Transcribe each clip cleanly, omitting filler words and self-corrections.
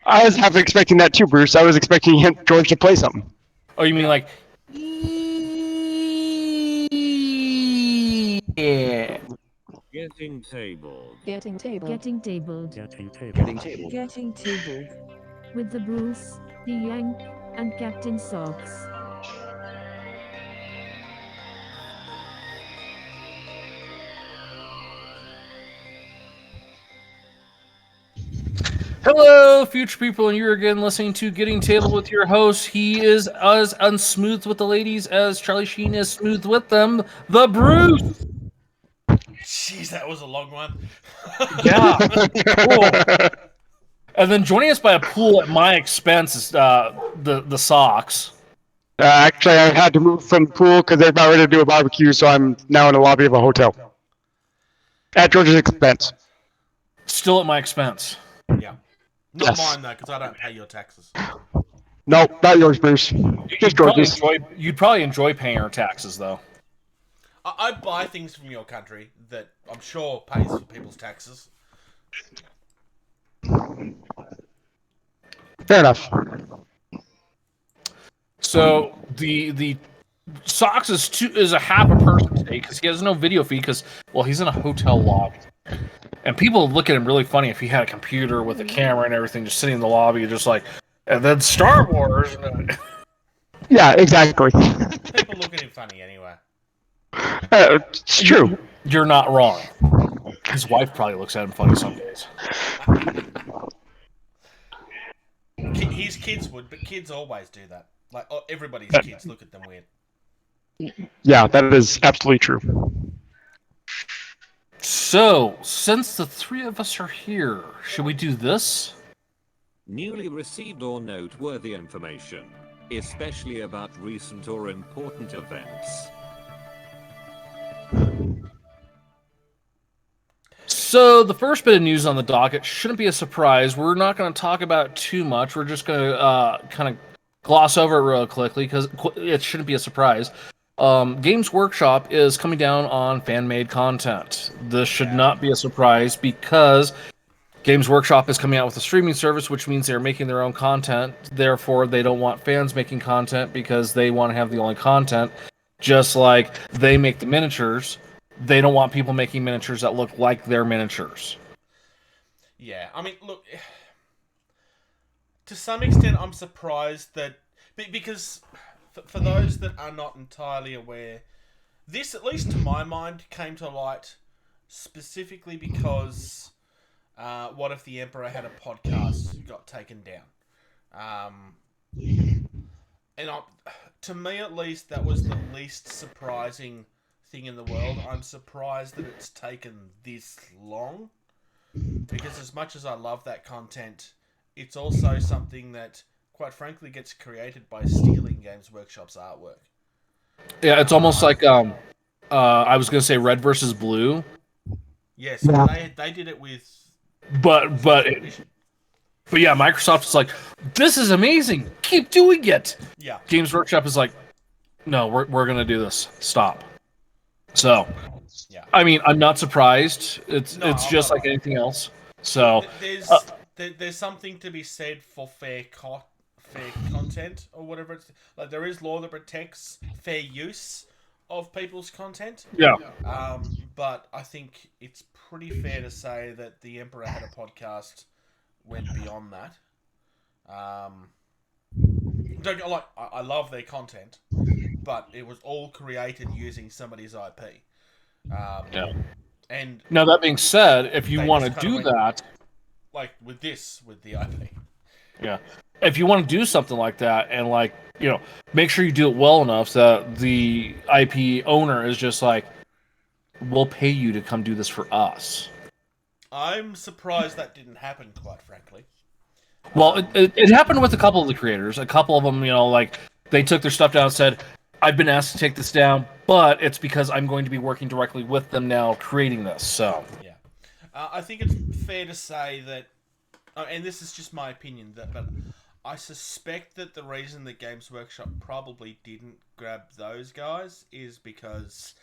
I was half expecting that too, Bruce. I was expecting George to play something. Oh, you mean like? Yeah. Getting tabled. Getting tabled. Getting tabled. Getting tabled. Getting tabled. Getting tabled. With the Bruce, the Yank, and Captain Socks. Hello, future people, and you're again listening to Getting Tabled with your host. He is as unsmooth with the ladies as Charlie Sheen is smooth with them. The Bruce. Jeez, that was a long one. Yeah. Cool. And then joining us by a pool at my expense is the Socks. Actually, I had to move from the pool because they're about ready to do a barbecue, so I'm now in the lobby of a hotel. At George's expense. Still at my expense. Yeah. Not mine, though, because I don't pay your taxes. No, not yours, Bruce. Just George's. You'd probably enjoy paying our taxes, though. I buy things from your country that I'm sure pays for people's taxes. Fair enough. So the Socks is a half a person today because he has no video feed because, well, he's in a hotel lobby. And people look at him really funny if he had a computer with a camera and everything just sitting in the lobby, just like, and then Star Wars. Yeah, exactly. People look at him funny anyway. It's true. You're not wrong. His wife probably looks at him funny some days. His kids would, but kids always do that. Like, everybody's kids look at them weird. Yeah, that is absolutely true. So, since the three of us are here, should we do this? Newly received or noteworthy information, especially about recent or important events. So, the first bit of news on the docket shouldn't be a surprise. We're not going to talk about it too much. We're just going to kind of gloss over it real quickly because it shouldn't be a surprise. Games Workshop is coming down on fan-made content. This should not be a surprise because Games Workshop is coming out with a streaming service, which means they're making their own content. Therefore, they don't want fans making content because they want to have the only content. Just like they make the miniatures, they don't want people making miniatures that look like their miniatures. Yeah, I mean, look, to some extent, I'm surprised that because for those that are not entirely aware, this, at least to my mind, came to light specifically because What If the Emperor Had a Podcast got taken down. And to me, at least, that was the least surprising thing in the world. I'm surprised that it's taken this long, because as much as I love that content, it's also something that, quite frankly, gets created by stealing Games Workshop's artwork. Yeah, it's almost like I was going to say Red versus Blue. Yes, they did it with. But yeah, Microsoft is like, this is amazing. Keep doing it. Yeah. Games Workshop is like, no, we're going to do this. Stop. So, yeah. I mean, I'm not surprised. It's just like anything else. So there's something to be said for fair content or whatever. It's like, there is law that protects fair use of people's content. Yeah. But I think it's pretty fair to say that the Emperor Had a Podcast went beyond that. I love their content, but it was all created using somebody's IP. Yeah. And now that being said, if you want to do that, like with the IP. Yeah. If you want to do something like that and, like, you know, make sure you do it well enough that the IP owner is just like, we'll pay you to come do this for us. I'm surprised that didn't happen, quite frankly. Well, it happened with a couple of the creators. A couple of them, you know, like, they took their stuff down and said, I've been asked to take this down, but it's because I'm going to be working directly with them now creating this, so. Yeah. I think it's fair to say that, and this is just my opinion, but I suspect that the reason that Games Workshop probably didn't grab those guys is because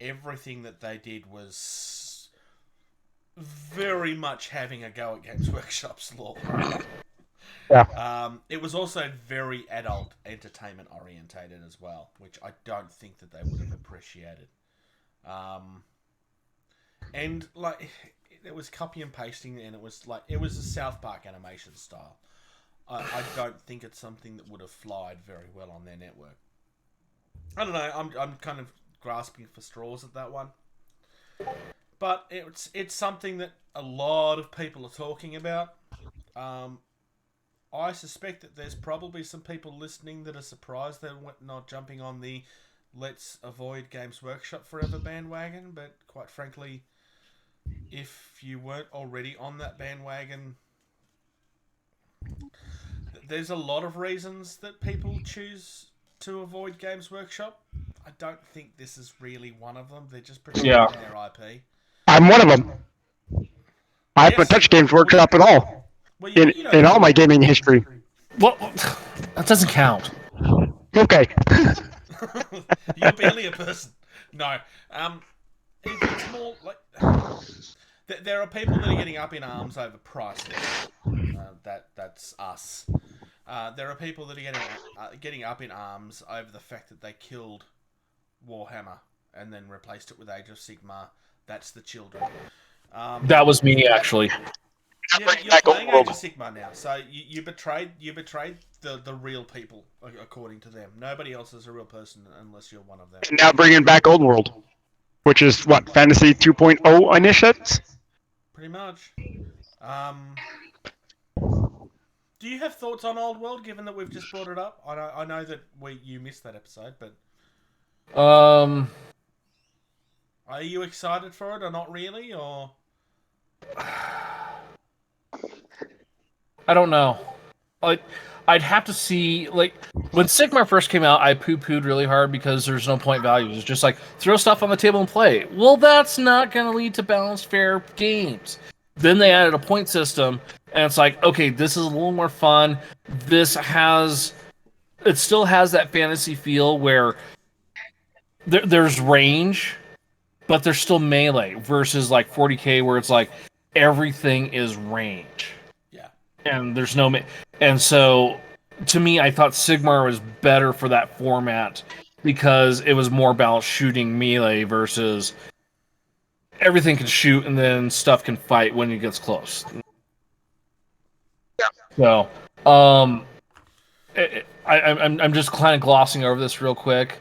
everything that they did was very much having a go at Games Workshop's law. It was also very adult entertainment orientated as well, which I don't think that they would have appreciated. And like, it was copy and pasting, and it was a South Park animation style. I don't think it's something that would have flied very well on their network. I don't know. I'm kind of grasping for straws at that one, but it's something that a lot of people are talking about. I suspect that there's probably some people listening that are surprised they're not jumping on the let's avoid Games Workshop forever bandwagon, but quite frankly, if you weren't already on that bandwagon, there's a lot of reasons that people choose to avoid Games Workshop. I don't think this is really one of them. They're just protecting their IP. I'm one of them. I haven't touched Games Workshop at all Well, in all my gaming history. Well, that doesn't count. Okay. You're barely a person. No. It's more like there are people that are getting up in arms over price. That's us. There are people that are getting up in arms over the fact that they killed Warhammer and then replaced it with Age of Sigmar. That's the children. That was me, actually. You're playing Age of Sigmar now, so you betrayed the real people according to them. Nobody else is a real person unless you're one of them. And now bringing back Old World, which is what, Fantasy 2.0 initiates? Pretty much. Do you have thoughts on Old World, given that we've just brought it up? I know that you missed that episode, but are you excited for it or not really, or? I don't know. I'd have to see, like, when Sigmar first came out, I poo-pooed really hard because there's no point value. It's just like, throw stuff on the table and play. Well, that's not going to lead to balanced, fair games. Then they added a point system, and it's like, okay, this is a little more fun. It still has that fantasy feel where there's range, but there's still melee, versus like 40k where it's like, everything is range. And there's no... And so, to me, I thought Sigmar was better for that format because it was more about shooting melee versus everything can shoot and then stuff can fight when it gets close. So, I'm just kind of glossing over this real quick.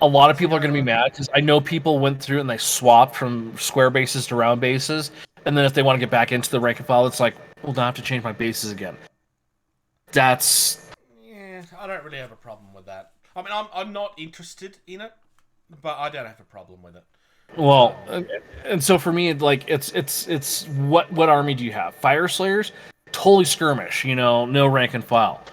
A lot of people are going to be mad because I know people went through and they swapped from square bases to round bases, and then if they want to get back into the rank and file, it's like, well, now I have to change my bases again. That's... Yeah, I don't really have a problem with that. I mean, I'm not interested in it, but I don't have a problem with it. Well, and so for me, like, it's what army do you have? Fire Slayers? Totally skirmish, no rank and file.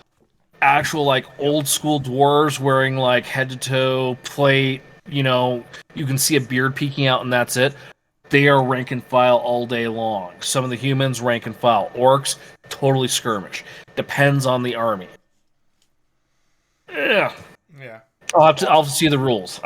Actual, like, old school dwarves wearing, like, head to toe plate, you can see a beard peeking out and that's it. They are rank and file all day long. Some of the humans, rank and file. Orcs, totally skirmish. Depends on the army. Yeah. I'll have to see the rules.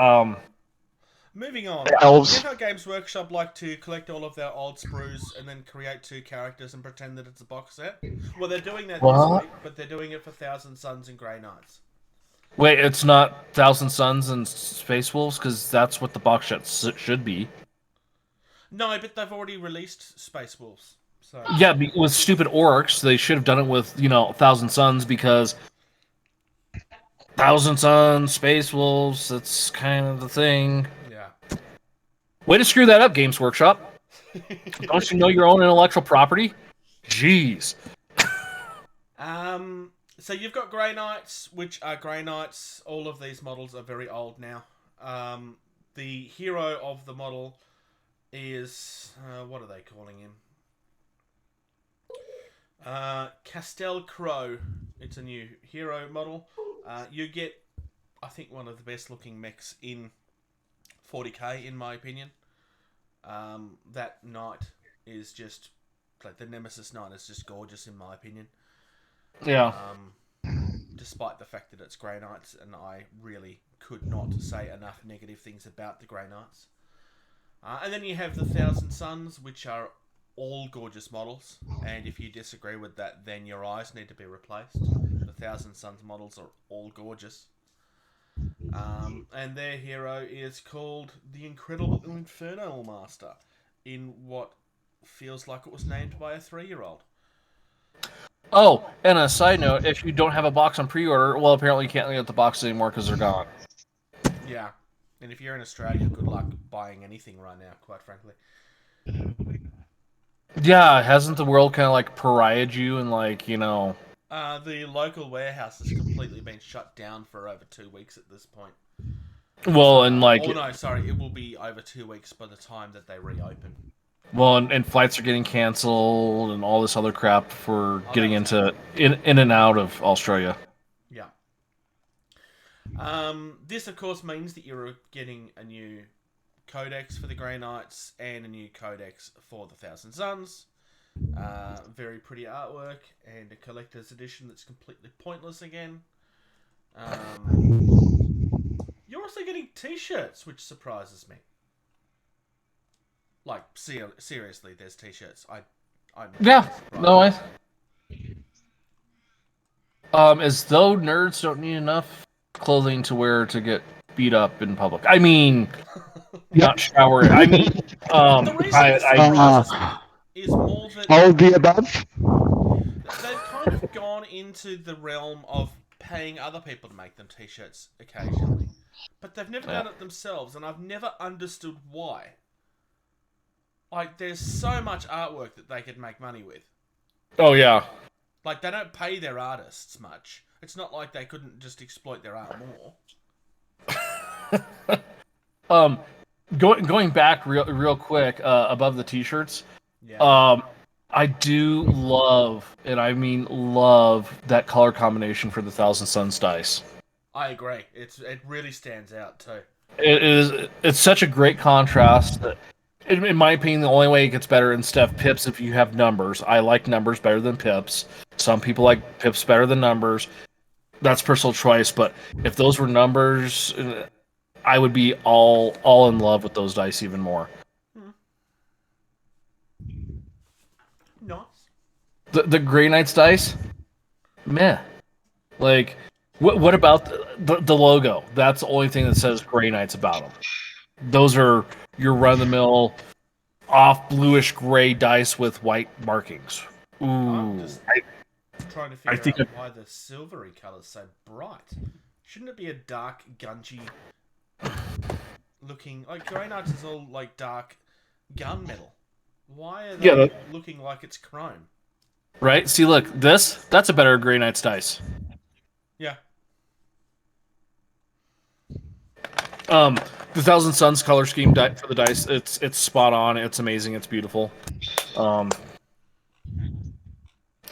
Moving on. Elves. You know how Games Workshop like to collect all of their old sprues and then create 2 characters and pretend that it's a box set? Well, they're doing that this week, but they're doing it for Thousand Suns and Grey Knights. Wait, it's not Thousand Suns and Space Wolves? Because that's what the box set should be. No, but they've already released Space Wolves. So. Yeah, with stupid orcs, they should have done it with, Thousand Suns, because Thousand Suns, Space Wolves, that's kind of the thing. Yeah. Way to screw that up, Games Workshop. Don't you know your own intellectual property? Jeez. So you've got Grey Knights, which are Grey Knights. All of these models are very old now. The hero of the model is... what are they calling him? Castel Crow. It's a new hero model. You get, I think, one of the best looking mechs in 40k, in my opinion. That knight is just, like, the Nemesis knight is just gorgeous, in my opinion. Yeah. Despite the fact that it's Grey Knights, and I really could not say enough negative things about the Grey Knights. And then you have the Thousand Suns, which are all gorgeous models, and if you disagree with that, then your eyes need to be replaced. The Thousand Suns models are all gorgeous. And their hero is called the Incredible Inferno Master, in what feels like it was named by a 3-year-old. Oh, and a side note, if you don't have a box on pre-order, well, apparently you can't get the boxes anymore because they're gone. Yeah, and if you're in Australia, good luck buying anything right now, quite frankly. Yeah, hasn't the world kind of like pariahed you and like, you know... The local warehouse has completely been shut down for over 2 weeks at this point. Well, and like... Oh, no, sorry. It will be over 2 weeks by the time that they reopen. Well, and flights are getting canceled and all this other crap for getting into... In and out of Australia. Yeah. This, of course, means that you're getting a new codex for the Grey Knights and a new codex for the Thousand Suns. Very pretty artwork and a collector's edition that's completely pointless again. You're also getting t-shirts, which surprises me. Like, seriously, there's t-shirts. I'm Yeah, surprised. no, as though nerds don't need enough clothing to wear to get beat up in public. I mean, not shower. I mean, The reason it surprises me is more that All of the above? they've kind of gone into the realm of paying other people to make them t-shirts occasionally. But they've never done it themselves, and I've never understood why. Like, there's so much artwork that they could make money with. oh yeah. Like, they don't pay their artists much. It's not like they couldn't just exploit their art more. Going back real quick, above the t-shirts. Yeah. I do love, and I mean love, that color combination for the Thousand Suns dice. I agree. It really stands out too. It's such a great contrast. In my opinion, the only way it gets better instead of pips if you have numbers. I like numbers better than pips. Some people like pips better than numbers. That's personal choice, but if those were numbers, I would be all in love with those dice even more. Nice. The Grey Knights dice, meh. Like, what about the logo? That's the only thing that says Grey Knights about them. Those are your run-of-the-mill, off bluish gray dice with white markings. Ooh, I'm just trying to I think figure out why the silvery colour's so bright. Shouldn't it be a dark, gungy looking... Like, Grey Knights is all, like, dark gunmetal. Why are they looking like it's chrome? right? See, look, that's a better Grey Knights dice. Yeah. The Thousand Suns color scheme for the dice, it's spot on. It's amazing. It's beautiful. All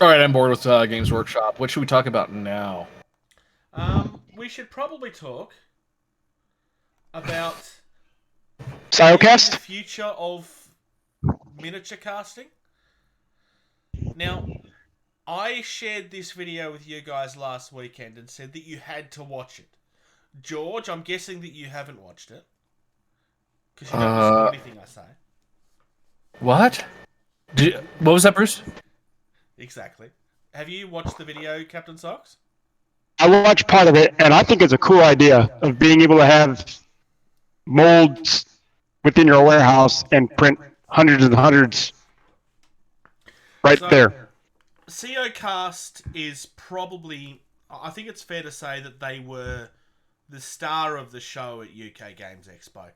right, I'm bored with Games Workshop. What should we talk about now? We should probably talk about the Siocast? future of miniature casting. Now, I shared this video with you guys last weekend and said that you had to watch it. George, I'm guessing that you haven't watched it. Because you don't listen to anything I say. What? What was that, Bruce? Exactly. Have you watched the video, Captain Socks? I watched part of it, and I think it's a cool idea of being able to have molds within your warehouse and print hundreds and hundreds right there. Siocast is probably... I think it's fair to say that they were the star of the show at UK Games Expo.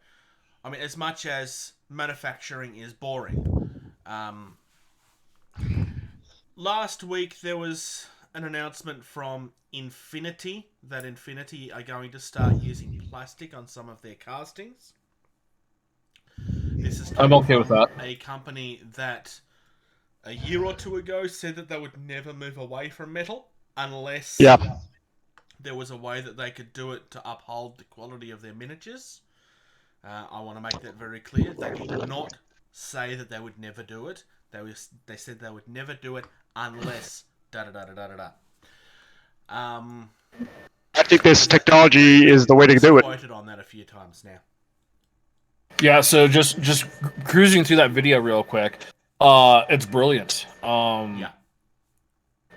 I mean, as much as manufacturing is boring. Last week there was an announcement from Infinity that Infinity are going to start using plastic on some of their castings. This is I'm okay with that. a company that a year or two ago said that they would never move away from metal unless there was a way that they could do it to uphold the quality of their miniatures. I want to make that very clear. They did not say that they would never do it. They said they would never do it unless da-da-da-da-da-da. I think this technology is the way to do it. Quoted on that a few times now. Yeah, so just cruising through that video real quick. It's brilliant. Yeah.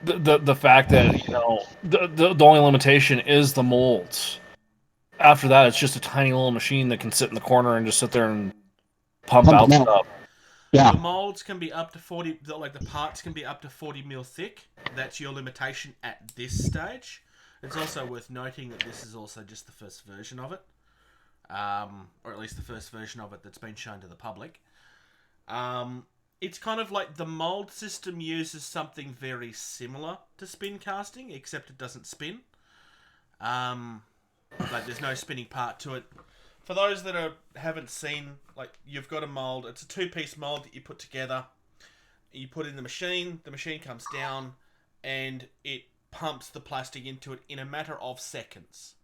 The fact that the only limitation is the molds. After that, it's just a tiny little machine that can sit in the corner and just sit there and pump out them out. stuff. Yeah. The molds can be up to 40, like the parts can be up to 40 mil thick. That's your limitation at this stage. It's also worth noting that this is also just the first version of it. Or at least the first version of it that's been shown to the public. It's kind of like the mold system uses something very similar to spin casting, except it doesn't spin. Like there's no spinning part to it. For those that haven't seen, like you've got a mold. It's a 2-piece mold that you put together. You put in the machine comes down, and it pumps the plastic into it in a matter of seconds.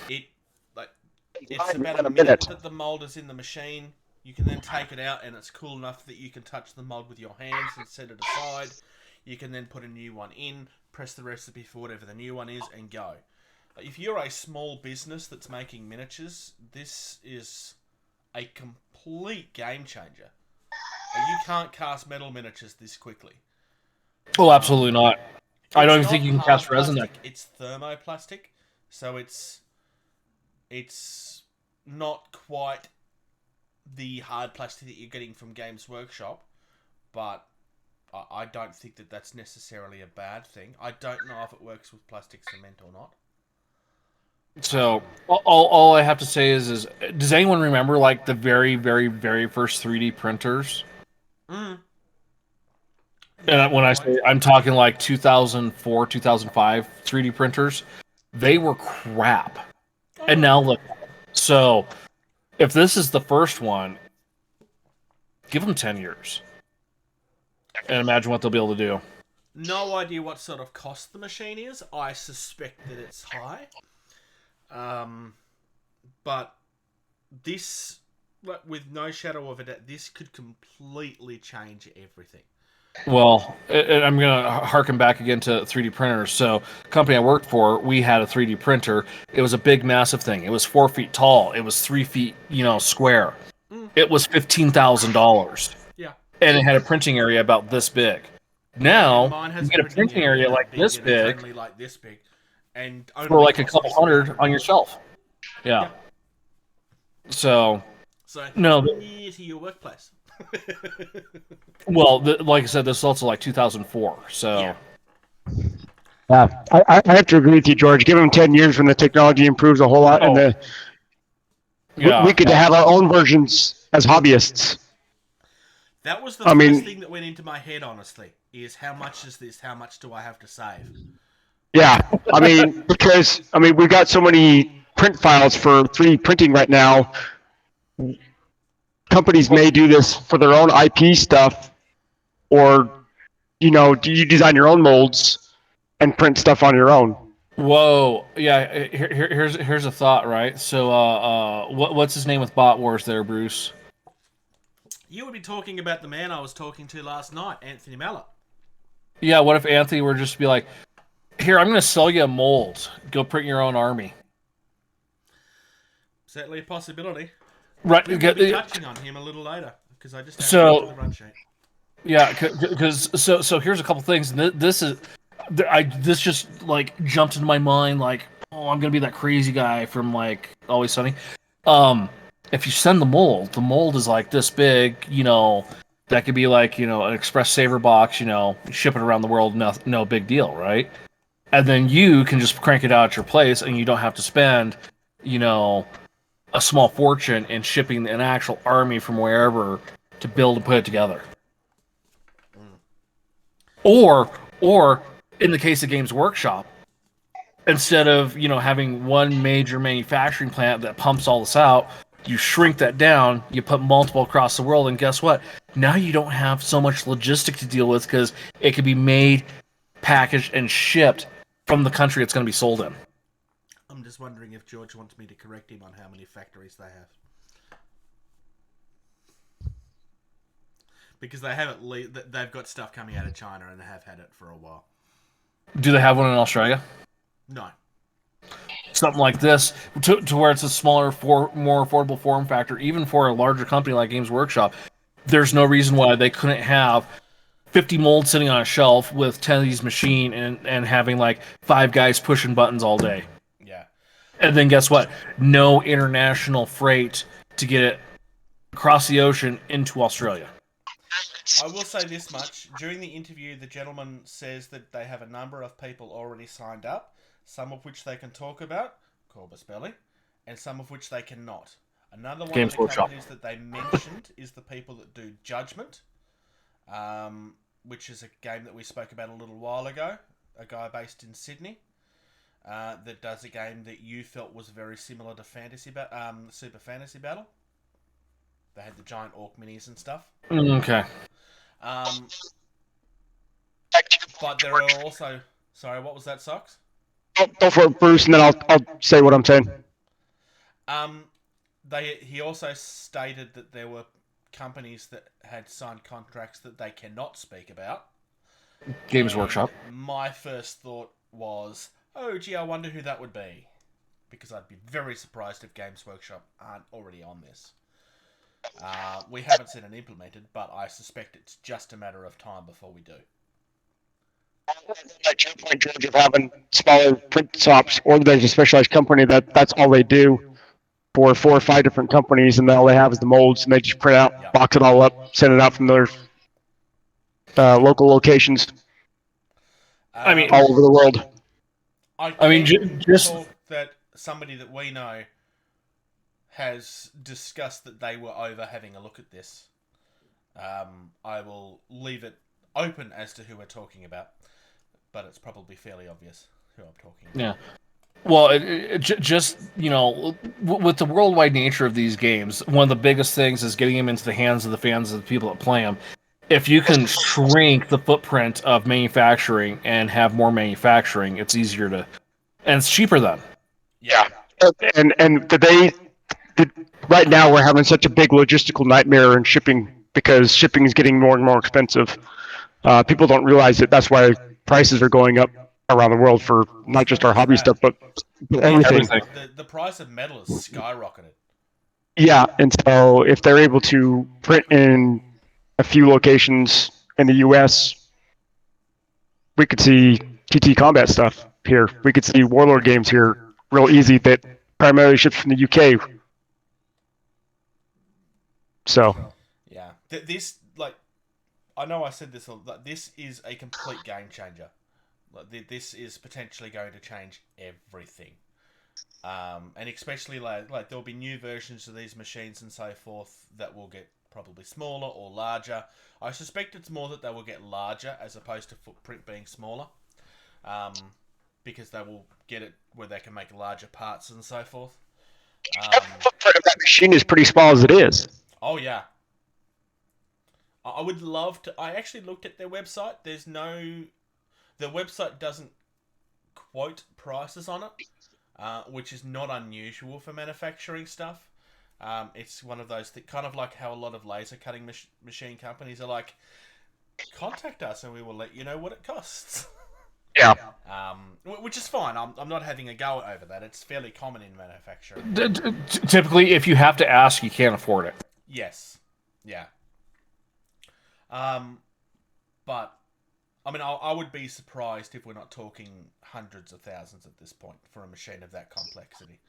It's about a minute that the mold is in the machine. You can then take it out, and it's cool enough that you can touch the mold with your hands and set it aside. You can then put a new one in, press the recipe for whatever the new one is, and go. If you're a small business that's making miniatures, this is a complete game changer. You can't cast metal miniatures this quickly. Oh, absolutely not. I don't even It's think you not can cast hard resin. plastic, it's thermoplastic, so it's not quite the hard plastic that you're getting from Games Workshop, but I don't think that that's necessarily a bad thing. I don't know if it works with plastic cement or not. So all I have to say is does anyone remember like the very, very, very first 3D printers? Mm. And when I say I'm talking like 2004, 2005 3D printers, they were crap. And now look. So if this is the first one, give them 10 years. And imagine what they'll be able to do. No idea what sort of cost the machine is. I suspect that it's high. But this, with no shadow of a doubt, this could completely change everything. Well, and I'm going to harken back again to 3D printers. So, company I worked for, we had a 3D printer. It was a big, massive thing. It was 4 feet tall. It was 3 feet, square. It was $15,000. Yeah. And it had a printing area about this big. Now, Mine has you get a printing area like this big. Only like this big. And For like a couple hundred on your shelf. Yeah. So no. Near to your workplace. Well, like I said, this is also like 2004. So. Yeah, I have to agree with you, George. Give them 10 years when the technology improves a whole lot, and we could have our own versions as hobbyists. That was the first thing that went into my head, honestly, is how much is this? How much do I have to save? Yeah, because we've got so many print files for 3D printing right now. Companies may do this for their own IP stuff, or do you design your own molds and print stuff on your own? Whoa, yeah. Here's a thought, right? So, what's his name with Bot Wars there, Bruce? You would be talking about the man I was talking to last night, Anthony Mallet. Yeah, what if Anthony were just to be like, here, I'm going to sell you a mold. Go print your own army. Certainly a possibility. Right. We'll be touching on him a little later, because I just have to the run sheet. Yeah, because so here's a couple things. This just like jumped into my mind, like, oh, I'm going to be that crazy guy from like Always Sunny. If you send the mold is like this big, that could be like, an express saver box, ship it around the world, no big deal, right? And then you can just crank it out at your place, and you don't have to spend, a small fortune in shipping an actual army from wherever to build and put it together. Or in the case of Games Workshop, instead of, having one major manufacturing plant that pumps all this out, you shrink that down, you put multiple across the world, and guess what? Now you don't have so much logistic to deal with because it can be made, packaged, and shipped from the country it's going to be sold in. I'm just wondering if George wants me to correct him on how many factories they have. Because they have they've got stuff coming out of China, and they have had it for a while. Do they have one in Australia? No. Something like this, to where it's a smaller, more affordable form factor, even for a larger company like Games Workshop. there's no reason why they couldn't have 50 molds sitting on a shelf with 10 of these machine and having like 5 guys pushing buttons all day. Yeah. And then guess what? No international freight to get it across the ocean into Australia. I will say this much. During the interview, the gentleman says that they have a number of people already signed up, some of which they can talk about, Corbus Belly, and some of which they cannot. Another one Games of the Workshop. companies that they mentioned is the people that do Judgment, which is a game that we spoke about a little while ago, a guy based in Sydney, that does a game that you felt was very similar to Super Fantasy Battle. They had the giant orc minis and stuff. Okay. But there are also... Sorry, what was that, Socks? Go for it, Bruce, and then I'll say what I'm saying. He also stated that there were companies that had signed contracts that they cannot speak about. Games Workshop. My first thought was, oh gee, I wonder who that would be. Because I'd be very surprised if Games Workshop aren't already on this. We haven't seen it implemented, but I suspect it's just a matter of time before we do. Like your point, George, of having smaller print shops, or there's a specialized company that's all they do for 4 or 5 different companies, and all they have is the molds, and they just print out, box it all up, send it out from their local locations. I mean, all over the world. I mean, just that somebody that we know has discussed that they were over having a look at this. I will leave it open as to who we're talking about, but it's probably fairly obvious who I'm talking about. Yeah. Well, just, you know, with the worldwide nature of these games, one of the biggest things is getting them into the hands of the fans of the people that play them. If you can shrink the footprint of manufacturing and have more manufacturing, it's easier to, and it's cheaper then. Yeah. And right now we're having such a big logistical nightmare in shipping because shipping is getting more and more expensive. People don't realize that that's why prices are going up around the world for not just our hobby stuff, but everything. The price of metal has skyrocketed. Yeah, and so if they're able to print in a few locations in the U.S., we could see TT Combat stuff here. We could see Warlord games here real easy that primarily ships from the U.K. So. Yeah, this, like, I know I said this, this is a complete game changer. This is potentially going to change everything. And especially, like there'll be new versions of these machines and so forth that will get probably smaller or larger. I suspect it's more that they will get larger as opposed to footprint being smaller. Because they will get it where they can make larger parts and so forth. The footprint of that machine is pretty small as it is. Oh, yeah. I would love to... I actually looked at their website. There's no... Their website doesn't quote prices on it, which is not unusual for manufacturing stuff. It's one of those... kind of like how a lot of laser cutting machine companies are like, contact us and we will let you know what it costs. Yeah. Which is fine. I'm not having a go over that. It's fairly common in manufacturing. Typically, if you have to ask, you can't afford it. Yes. Yeah. But, I mean, I would be surprised if we're not talking hundreds of thousands at this point for a machine of that complexity.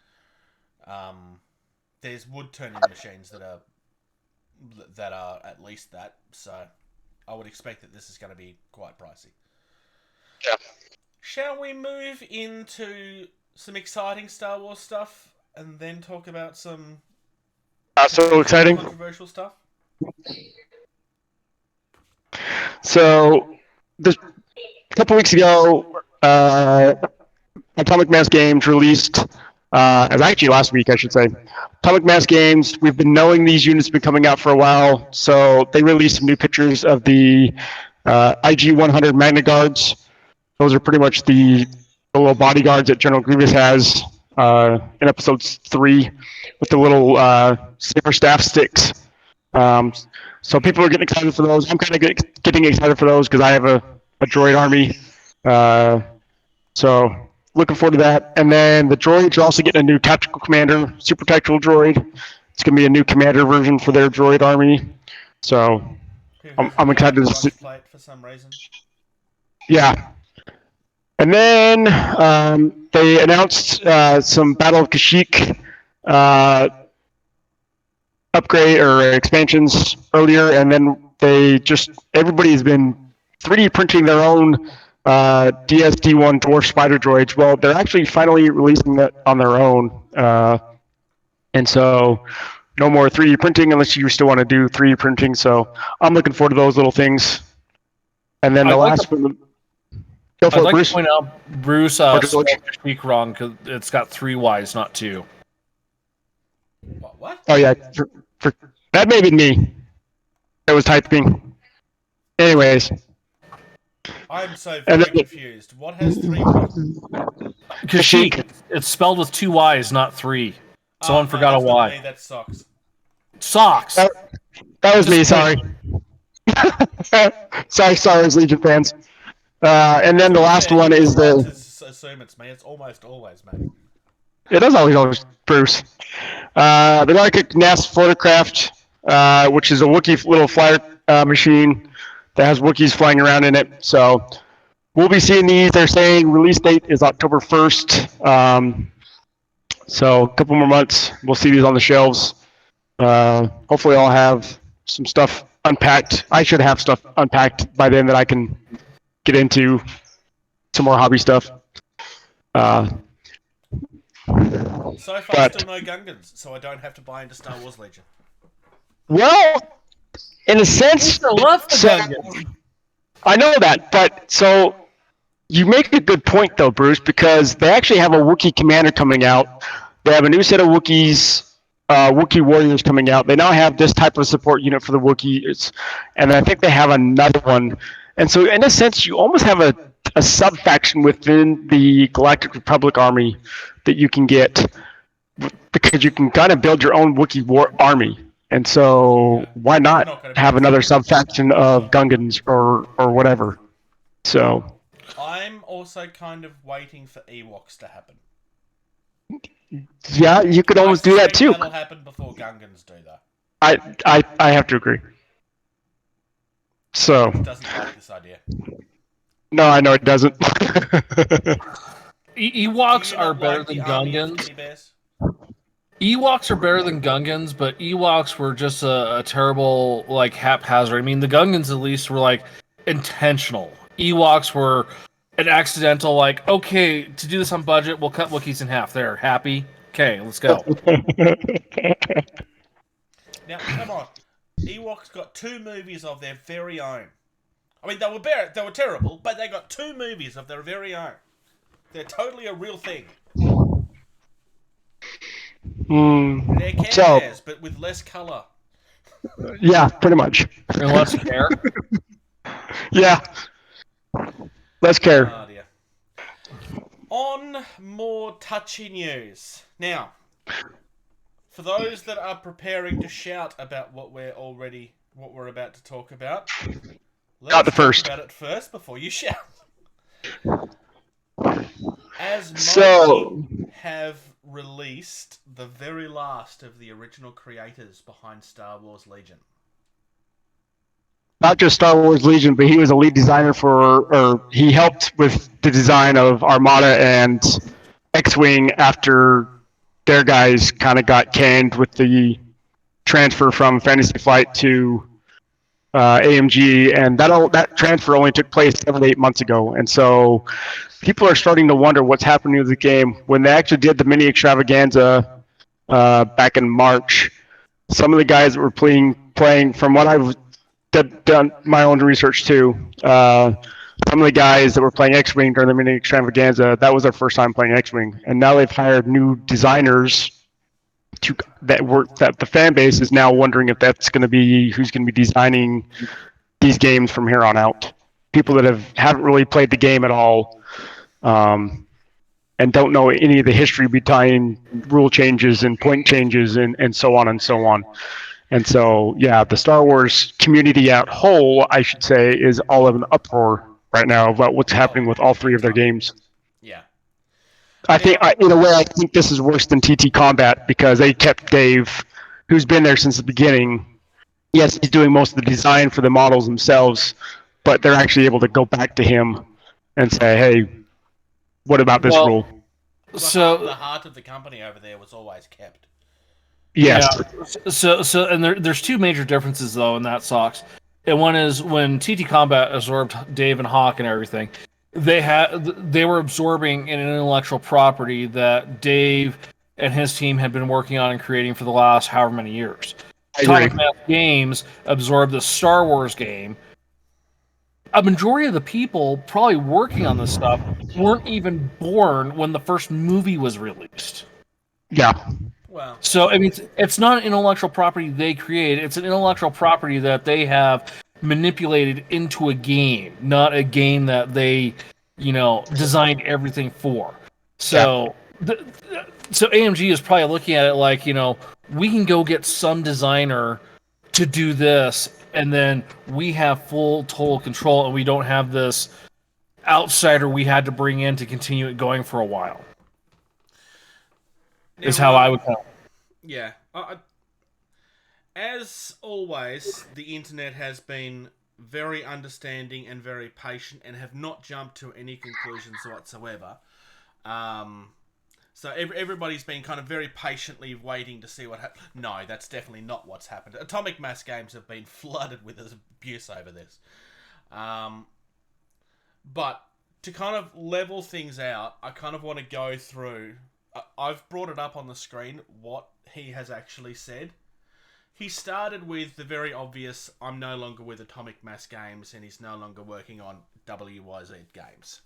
There's wood-turning machines that are at least that, so I would expect that this is going to be quite pricey. Yeah. Shall we move into some exciting Star Wars stuff and then talk about some so exciting controversial stuff? So, a couple weeks ago, Atomic Mass Games released, actually last week, I should say, Atomic Mass Games. We've been knowing these units have been coming out for a while, so they released some new pictures of the IG-100 Magna Guards. Those are pretty much the little bodyguards that General Grievous has in Episode 3 with the little saber staff sticks. So people are getting excited for those. I'm kind of getting excited for those because I have a droid army. So looking forward to that. And then the droids are also getting a new tactical commander, super tactical droid. It's going to be a new commander version for their droid army. So Who I'm hasn't excited to tried see. play it for some reason. Yeah. And then they announced some Battle of Kashyyyk upgrade or expansions earlier, and then everybody's been 3D printing their own DSD1 dwarf spider droids. Well, they're actually finally releasing that on their own, and so no more 3D printing unless you still want to do 3D printing. So I'm looking forward to those little things. And then the last one. Go for I'd it, like Bruce. to point out Bruce George. spelled Kashyyyk wrong because it's got 3 Y's, not 2. What? Oh yeah, that may have been me. That was typing. Anyways, I'm so And very then- confused. What has 3 what? Kashyyyk. It's spelled with 2 Y's, not 3. Someone No, forgot a that's not Y. me, that's socks. Socks. that was me. Sorry. sorry, Star Wars Legion fans. And then the last one is You're right the. to assume it's me. It's almost always me. It is always Bruce. The Galactic NAS Floatercraft, which is a Wookiee little flyer machine that has Wookiees flying around in it. So we'll be seeing these. They're saying release date is October 1st. So a couple more months, we'll see these on the shelves. Hopefully I'll have some stuff unpacked. I should have stuff unpacked by then that I can get into some more hobby stuff. So far, still no Gungans, so I don't have to buy into Star Wars Legion. Well, in a sense, I love the so- Gungans. I know that, but so you make a good point though, Bruce, because they actually have a Wookiee commander coming out. They have a new set of Wookiees, Wookiee warriors coming out. They now have this type of support unit for the Wookiees, and I think they have another one. And so, in a sense, you almost have a sub-faction within the Galactic Republic army that you can get, because you can kind of build your own Wookiee war army. And so, why not have another sub-faction of Gungans or whatever? So, I'm also kind of waiting for Ewoks to happen. yeah, you could almost do that too. That'll happen before Gungans do that. I have to agree. So, Doesn't like this idea. no, I know it doesn't. Ewoks Do you are not better like than the army of Gungans. teddy bears? Ewoks are better than Gungans, but Ewoks were just a terrible, like, haphazard. I mean, the Gungans at least were, like, intentional. Ewoks were an accidental, like, okay, to do this on budget, we'll cut Wookiees in half. There, happy? Okay, let's go. Now, come on. Ewoks got 2 movies of their very own. I mean, they were terrible, but they got 2 movies of their very own. They're totally a real thing. They're Care Bears, but with less colour. Yeah, pretty much. And let's care. Yeah. Let's care. Oh dear. On more touchy news. Now, for those that are preparing to shout about what we're about to talk about, Not the let's first. talk about it first before you shout. Asmodee So, have released the very last of the original creators behind Star Wars Legion. not just Star Wars Legion, but he was a lead designer or he helped with the design of Armada and X-Wing after their guys kind of got canned with the transfer from Fantasy Flight to AMG, and that transfer only took place 7 to 8 months ago. And so people are starting to wonder what's happening with the game. When they actually did the mini extravaganza back in March, some of the guys that were playing from what I've done my own research too, some of the guys that were playing X-Wing during the mini extravaganza, that was their first time playing X-Wing, and now they've hired new designers that the fan base is now wondering if that's going to be who's going to be designing these games from here on out. People that haven't really played the game at all, and don't know any of the history behind rule changes and point changes and so on and so on. And so, yeah, the Star Wars community at whole, I should say, is all of an uproar right now about what's happening with all 3 of their games. Yeah. In a way, I think this is worse than TT Combat because they kept Dave, who's been there since the beginning, yes, he's doing most of the design for the models themselves, but they're actually able to go back to him and say, hey, what about this rule? The heart of the company over there was always kept. Yes. Yeah. And there's two major differences though in that Sox. And one is when TT Combat absorbed Dave and Hawk and everything, they were absorbing an intellectual property that Dave and his team had been working on and creating for the last however many years. Atomic Mass Games absorbed the Star Wars game. A majority of the people probably working on this stuff weren't even born when the first movie was released. Yeah. Wow. So, I mean, it's not an intellectual property they created. It's an intellectual property that they have manipulated into a game, not a game that they, designed everything for. So, so AMG is probably looking at it like, we can go get some designer to do this, and then we have full total control, and we don't have this outsider we had to bring in to continue it going for a while. Is how I would tell. Yeah. As always, the internet has been very understanding and very patient and have not jumped to any conclusions whatsoever. So everybody's been kind of very patiently waiting to see what happens. No, that's definitely not what's happened. Atomic Mass Games have been flooded with abuse over this. But to kind of level things out, I kind of want to go through... I've brought it up on the screen, what he has actually said. He started with the very obvious, I'm no longer with Atomic Mass Games, and he's no longer working on WYZ games.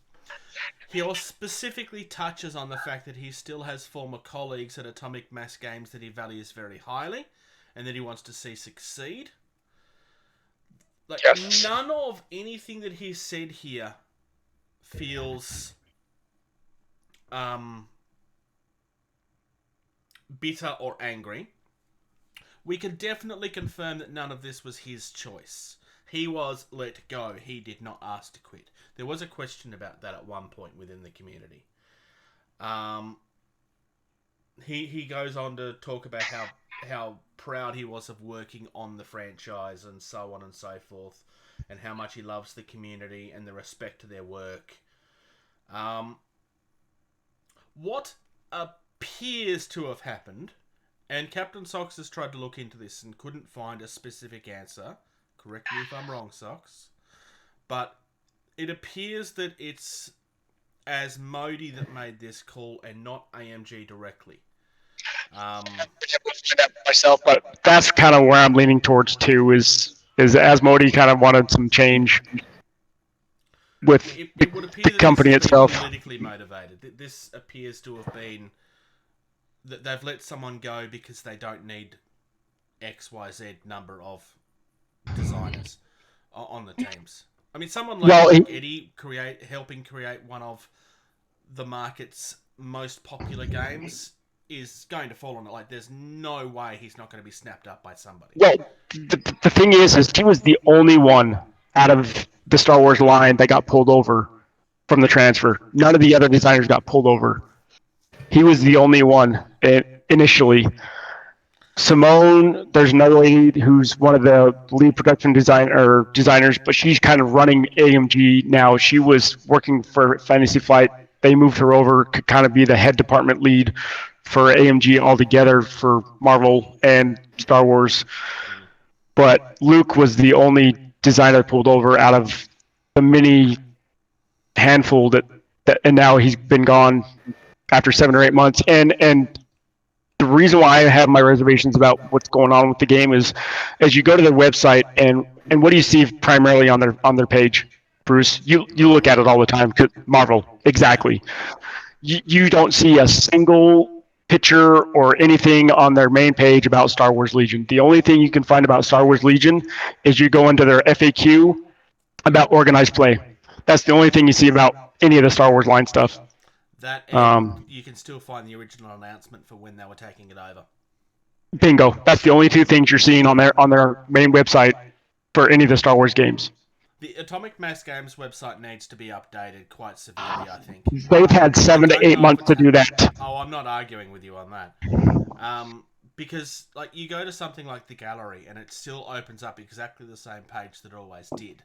He also specifically touches on the fact that he still has former colleagues at Atomic Mass Games that he values very highly, and that he wants to see succeed. None of anything that he said here feels... bitter or angry. We can definitely confirm that none of this was his choice. He was let go. He did not ask to quit. There was a question about that at one point within the community. He goes on to talk about how proud he was of working on the franchise and so on and so forth, and how much he loves the community and the respect to their work. What appears to have happened, and Captain Sox has tried to look into this and couldn't find a specific answer. Correct me if I'm wrong, Sox. But it appears that it's Asmodee that made this call and not AMG directly. Myself, but that's kind of where I'm leaning towards too. Is Asmodee kind of wanted some change with it would appear the company itself. Politically motivated. This appears to have been that they've let someone go because they don't need XYZ number of designers on the teams. I mean, someone like Eddie helping create one of the market's most popular games is going to fall on it. Like, there's no way he's not going to be snapped up by somebody. Well, the thing is he was the only one out of the Star Wars line that got pulled over from the transfer. None of the other designers got pulled over. He was the only one initially. Simone, there's another lady who's one of the lead production designers, but she's kind of running AMG now. She was working for Fantasy Flight. They moved her over to kind of be the head department lead for AMG altogether for Marvel and Star Wars. But Luke was the only designer pulled over out of the mini handful that and now he's been gone after 7 or 8 months. And the reason why I have my reservations about what's going on with the game is, as you go to their website and what do you see primarily on their page, Bruce? You look at it all the time. Marvel, exactly. You don't see a single picture or anything on their main page about Star Wars Legion. The only thing you can find about Star Wars Legion is you go into their FAQ about organized play. That's the only thing you see about any of the Star Wars line stuff. That and you can still find the original announcement for when they were taking it over. Bingo. That's the only two things you're seeing on their main website for any of the Star Wars games. The Atomic Mass Games website needs to be updated quite severely, I think. They've had 7 to 8 months to do that. Oh, I'm not arguing with you on that. because like you go to something like the gallery and it still opens up exactly the same page that it always did.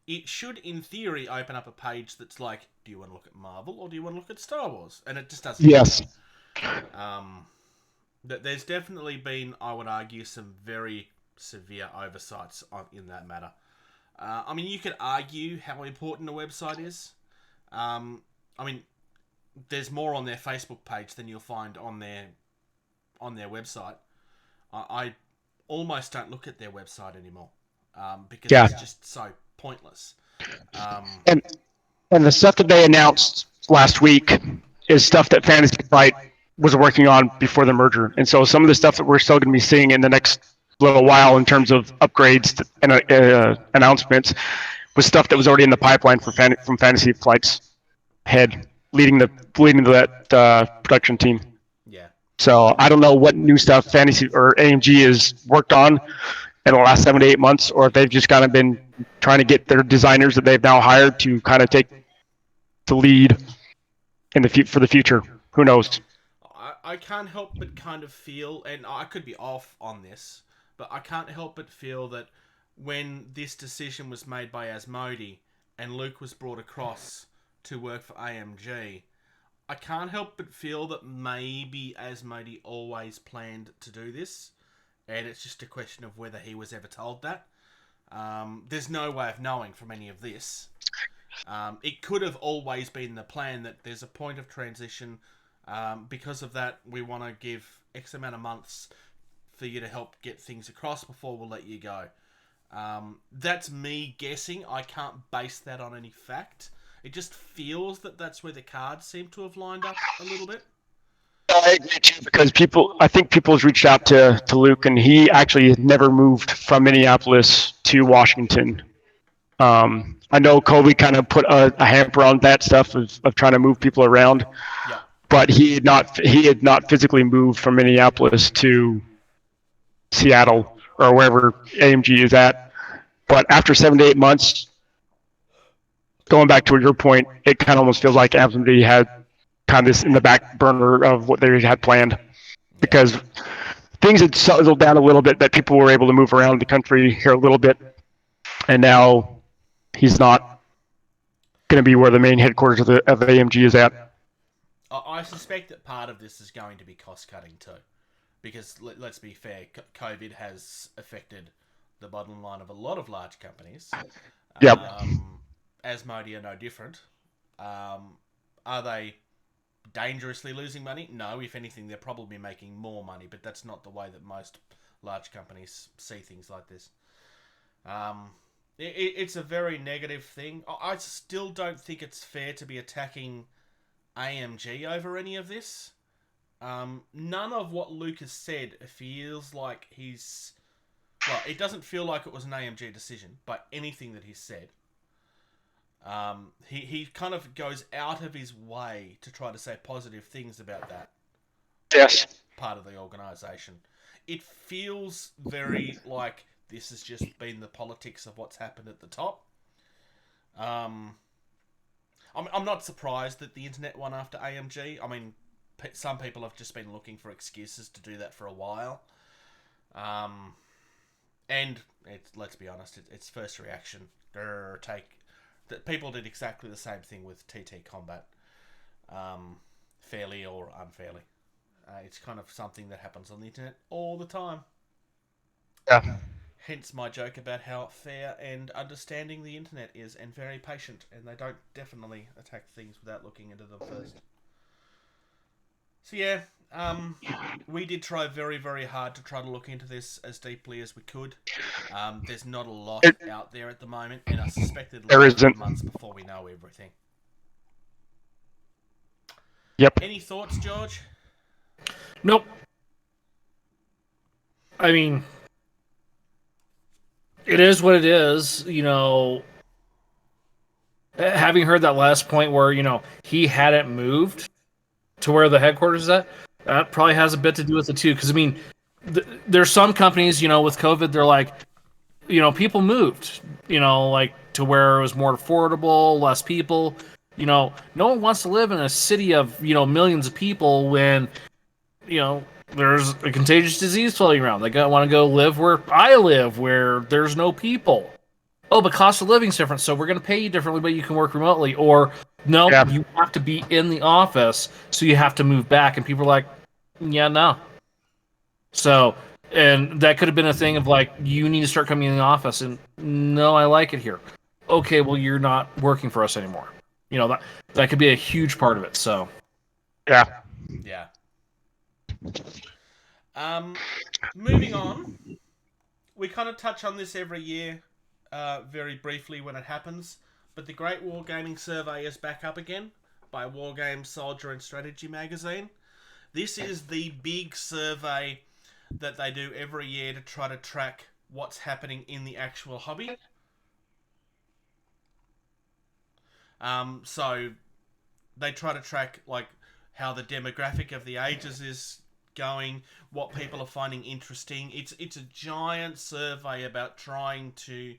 It should, in theory, open up a page that's like, do you want to look at Marvel or do you want to look at Star Wars? And it just doesn't. Yes. There's definitely been, I would argue, some very severe oversights in that matter. I mean, you could argue how important a website is. I mean, there's more on their Facebook page than you'll find on their website. I almost don't look at their website anymore because it's just so pointless. And the stuff that they announced last week is stuff that Fantasy Flight was working on before the merger. And so some of the stuff that we're still going to be seeing in the next little while in terms of upgrades and announcements was stuff that was already in the pipeline from Fantasy Flight's head leading to that production team. Yeah. So I don't know what new stuff Fantasy or AMG has worked on in the last 7 to 8 months, or if they've just kind of been trying to get their designers that they've now hired to kind of take the lead in for the future. Who knows? I can't help but kind of feel, and I could be off on this, but I can't help but feel that when this decision was made by Asmodee and Luke was brought across to work for AMG, I can't help but feel that maybe Asmodee always planned to do this, and it's just a question of whether he was ever told that. There's no way of knowing from any of this. It could have always been the plan that there's a point of transition. Because of that, we want to give X amount of months for you to help get things across before we'll let you go. That's me guessing. I can't base that on any fact. It just feels that that's where the cards seem to have lined up a little bit. I agree too, because I think people's reached out to Luke, and he actually never moved from Minneapolis to Washington. I know Kobe kind of put a hamper on that stuff of trying to move people around. Yeah. But he had not physically moved from Minneapolis to Seattle or wherever AMG is at. But after 7 to 8 months, going back to your point, it kind of almost feels like Asmodee had kind of this in the back burner of what they had planned, because things had settled down a little bit, that people were able to move around the country here a little bit, and now he's not going to be where the main headquarters of AMG is at. I suspect that part of this is going to be cost-cutting too. Because, let's be fair, COVID has affected the bottom line of a lot of large companies. Yep. Asmodee are no different. Are they dangerously losing money? No, if anything, they're probably making more money, but that's not the way that most large companies see things like this. It's a very negative thing. I still don't think it's fair to be attacking AMG over any of this. None of what Luke has said feels like it doesn't feel like it was an AMG decision by anything that he's said. He kind of goes out of his way to try to say positive things about that. Yes. Part of the organisation. It feels very like this has just been the politics of what's happened at the top. I'm not surprised that the internet won after AMG. I mean, some people have just been looking for excuses to do that for a while. And let's be honest, its first reaction, that people did exactly the same thing with TT Combat, fairly or unfairly. It's kind of something that happens on the internet all the time. Yeah. Hence my joke about how fair and understanding the internet is, and very patient, and they don't definitely attack things without looking into them first. So yeah, we did try very, very hard to try to look into this as deeply as we could. There's not a lot out there at the moment, and I suspect it'll be months before we know everything. Yep. Any thoughts, George? Nope. I mean, it is what it is, you know. Having heard that last point where, you know, he hadn't moved to where the headquarters is at, that probably has a bit to do with it too. Because, I mean, there's some companies, you know, with COVID, they're like, you know, people moved, you know, like to where it was more affordable, less people. You know, no one wants to live in a city of, you know, millions of people when, you know, there's a contagious disease floating around. They want to go live where I live, where there's no people. Oh, but cost of living's different, so we're going to pay you differently, but you can work remotely. Or, no, Yeah. you have to be in the office, so you have to move back. And people are like, yeah, no. So, and that could have been a thing of like, you need to start coming in the office, and no, I like it here. Okay, well, you're not working for us anymore. You know, that could be a huge part of it, so. Yeah. Yeah. Moving on, we kind of touch on this every year, very briefly when it happens, but the Great Wargaming Survey is back up again by Wargame Soldier and Strategy magazine. This is the big survey that they do every year to try to track what's happening in the actual hobby. So they try to track like how the demographic of the ages is going, what people are finding interesting. It's a giant survey about trying to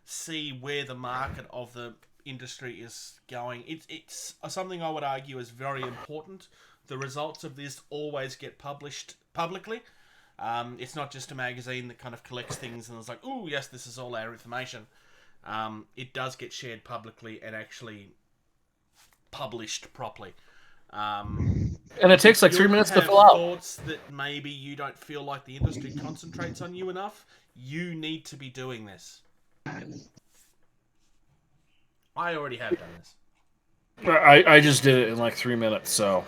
see where the market of the industry is going. It's something I would argue is very important. The results of this always get published publicly. It's not just a magazine that kind of collects things and is like, oh yes, this is all our information. It does get shared publicly and actually published properly. And it takes like 3 minutes to fill out. Thoughts that maybe you don't feel like the industry concentrates on you enough, you need to be doing this. I already have done this. I just did it in like 3 minutes, so.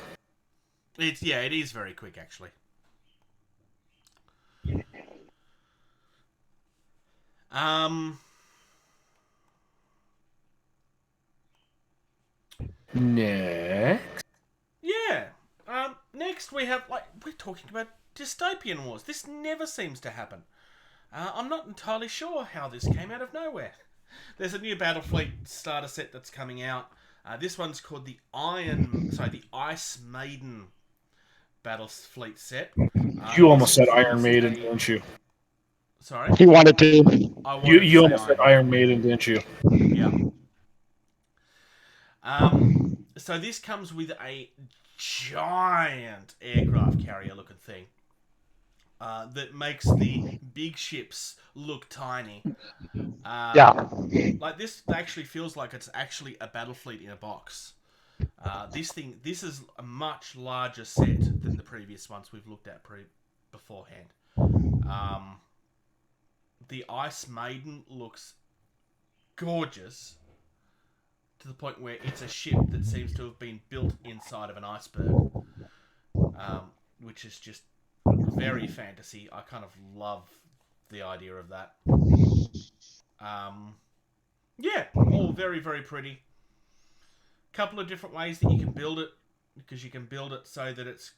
It is very quick actually. Next. Yeah. Next we have, we're talking about dystopian wars. This never seems to happen. I'm not entirely sure how this came out of nowhere. There's a new Battlefleet starter set that's coming out. This one's called the Ice Maiden Battlefleet set. You almost said Iron Maiden, didn't you? Sorry? He wanted to. You almost said Iron Maiden, didn't you? Yeah. So this comes with a giant aircraft carrier looking thing that makes the big ships look tiny. Yeah. Like this actually feels like it's actually a battle fleet in a box. This is a much larger set than the previous ones we've looked at beforehand. The Ice Maiden looks gorgeous to the point where it's a ship that seems to have been built inside of an iceberg, which is just very fantasy. I kind of love the idea of that. Yeah, all very, very pretty. Couple of different ways that you can build it, because you can build it so that it's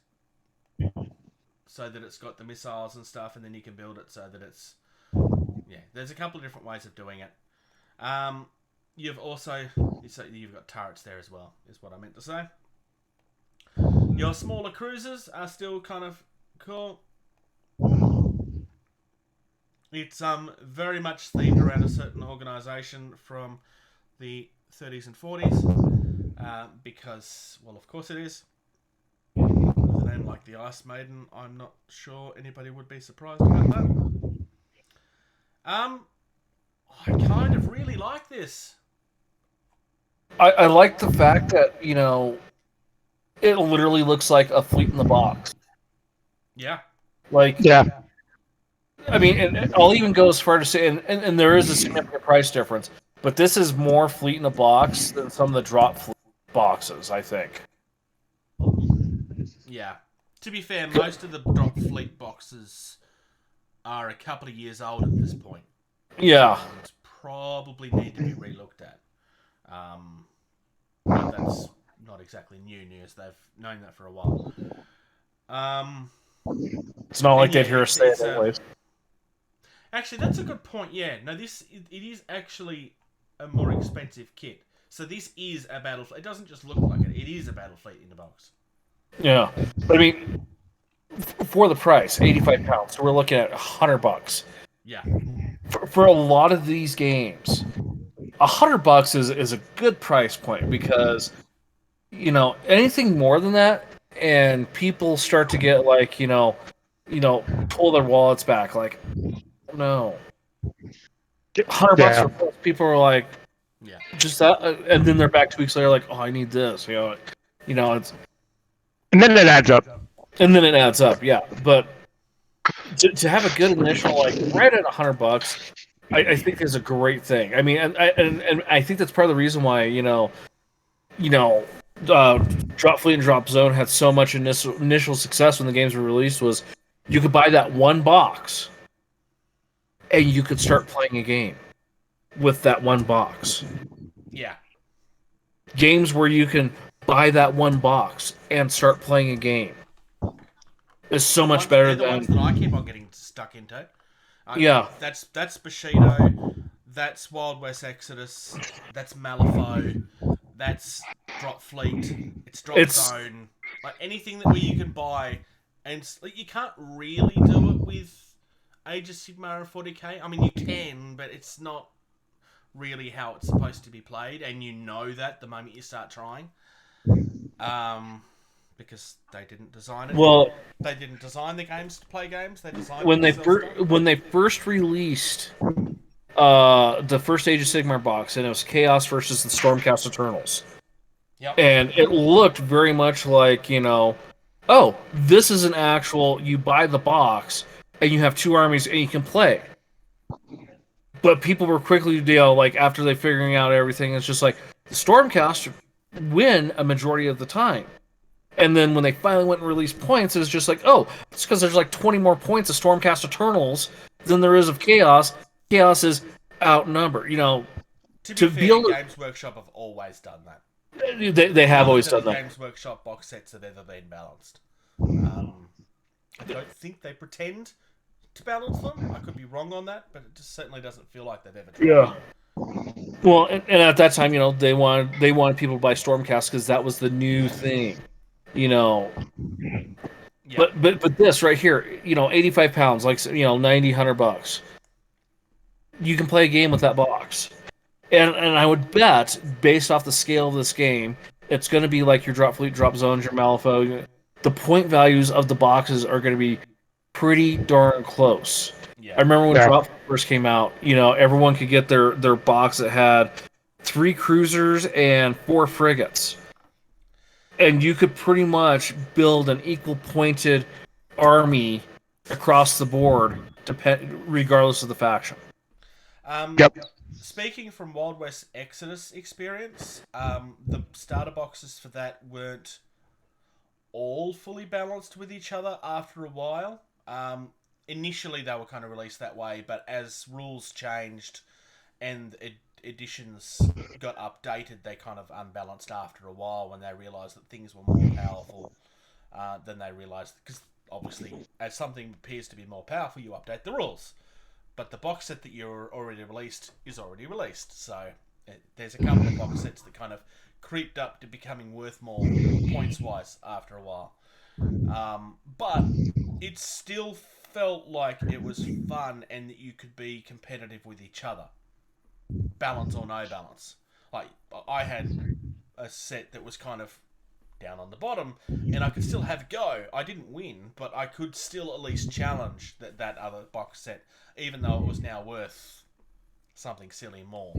got the missiles and stuff, and then you can build it so that it's there's a couple of different ways of doing it. You've got turrets there as well, is what I meant to say. Your smaller cruisers are still kind of cool. It's very much themed around a certain organisation from the 30s and 40s, because, well, of course it is. With a name like the Ice Maiden, I'm not sure anybody would be surprised about that. I kind of really like this. I like the fact that, it literally looks like a fleet in the box. Yeah. Yeah. I mean, and I'll even go as far to say, and there is a significant price difference, but this is more fleet in a box than some of the drop fleet boxes, I think. Yeah. To be fair, most of the drop fleet boxes are a couple of years old at this point. Yeah. And probably need to be relooked at. But that's not exactly new news. They've known that for a while. It's not like they'd hear us say it anyways. Actually, that's a good point. Yeah, no, it is actually a more expensive kit. So this is a battle fleet. It doesn't just look like it. It is a battle fleet in the box. Yeah, but I mean, for the price, £85. So we're looking at $100. Yeah. For a lot of these games, $100 is a good price point, because anything more than that, and people start to get like, pull their wallets back, like, no, $100 Yeah. for plus. People are like, Yeah. just that, and then they're back 2 weeks later, like, oh, I need this, it's, And then it adds up. and then it adds up, yeah. But to have a good initial, like right at $100, I think is a great thing. I mean, and I think that's part of the reason why Drop Fleet and Drop Zone had so much initial success when the games were released was you could buy that one box and you could start playing a game with that one box. Yeah. Games where you can buy that one box and start playing a game is so much better the ones that I keep on getting stuck into. Yeah. That's Bushido, that's Wild West Exodus, that's Malifaux, that's Drop Fleet, it's Drop Zone. Like anything that where you can buy, and like, you can't really do it with Age of Sigmar and 40k. I mean, you can, but it's not really how it's supposed to be played, and you know that the moment you start trying. Because they didn't design it. Well, they didn't design the games to play games. They designed when they first released the first Age of Sigmar box, and it was Chaos versus the Stormcast Eternals. Yep. And it looked very much like, oh, this is an actual, you buy the box and you have two armies and you can play. But people were quickly, like after they figuring out everything, it's just like the Stormcast win a majority of the time. And then when they finally went and released points, it's just like, oh, it's because there's like 20 more points of Stormcast Eternals than there is of Chaos. Chaos is outnumbered, To be fair, Games Workshop have always done that. They have always done that. Games Workshop box sets have ever been balanced. I don't think they pretend to balance them. I could be wrong on that, but it just certainly doesn't feel like they've ever tried. Yeah. Well, and at that time, they wanted people to buy Stormcast because that was the new thing, Yeah. But this right here, 85 pounds, like 90, $100. You can play a game with that box, and I would bet, based off the scale of this game, it's going to be like your Drop Fleet, Drop Zones, your Malifaux. The point values of the boxes are going to be pretty darn close. Yeah. I remember when Drop first came out, everyone could get their box that had 3 cruisers and 4 frigates. And you could pretty much build an equal pointed army across the board, regardless of the faction. Yep. Speaking from Wild West Exodus experience, the starter boxes for that weren't all fully balanced with each other after a while. Initially, they were kind of released that way, but as rules changed and editions got updated, they kind of unbalanced after a while when they realised that things were more powerful than they realised. Because obviously, as something appears to be more powerful, you update the rules. But the box set that you're already released is already released. So there's a couple of box sets that kind of creeped up to becoming worth more points-wise after a while. But it still felt like it was fun and that you could be competitive with each other. Balance or no balance. Like, I had a set that was kind of down on the bottom, and I could still have a go. I didn't win, but I could still at least challenge that other box set, even though it was now worth something silly more.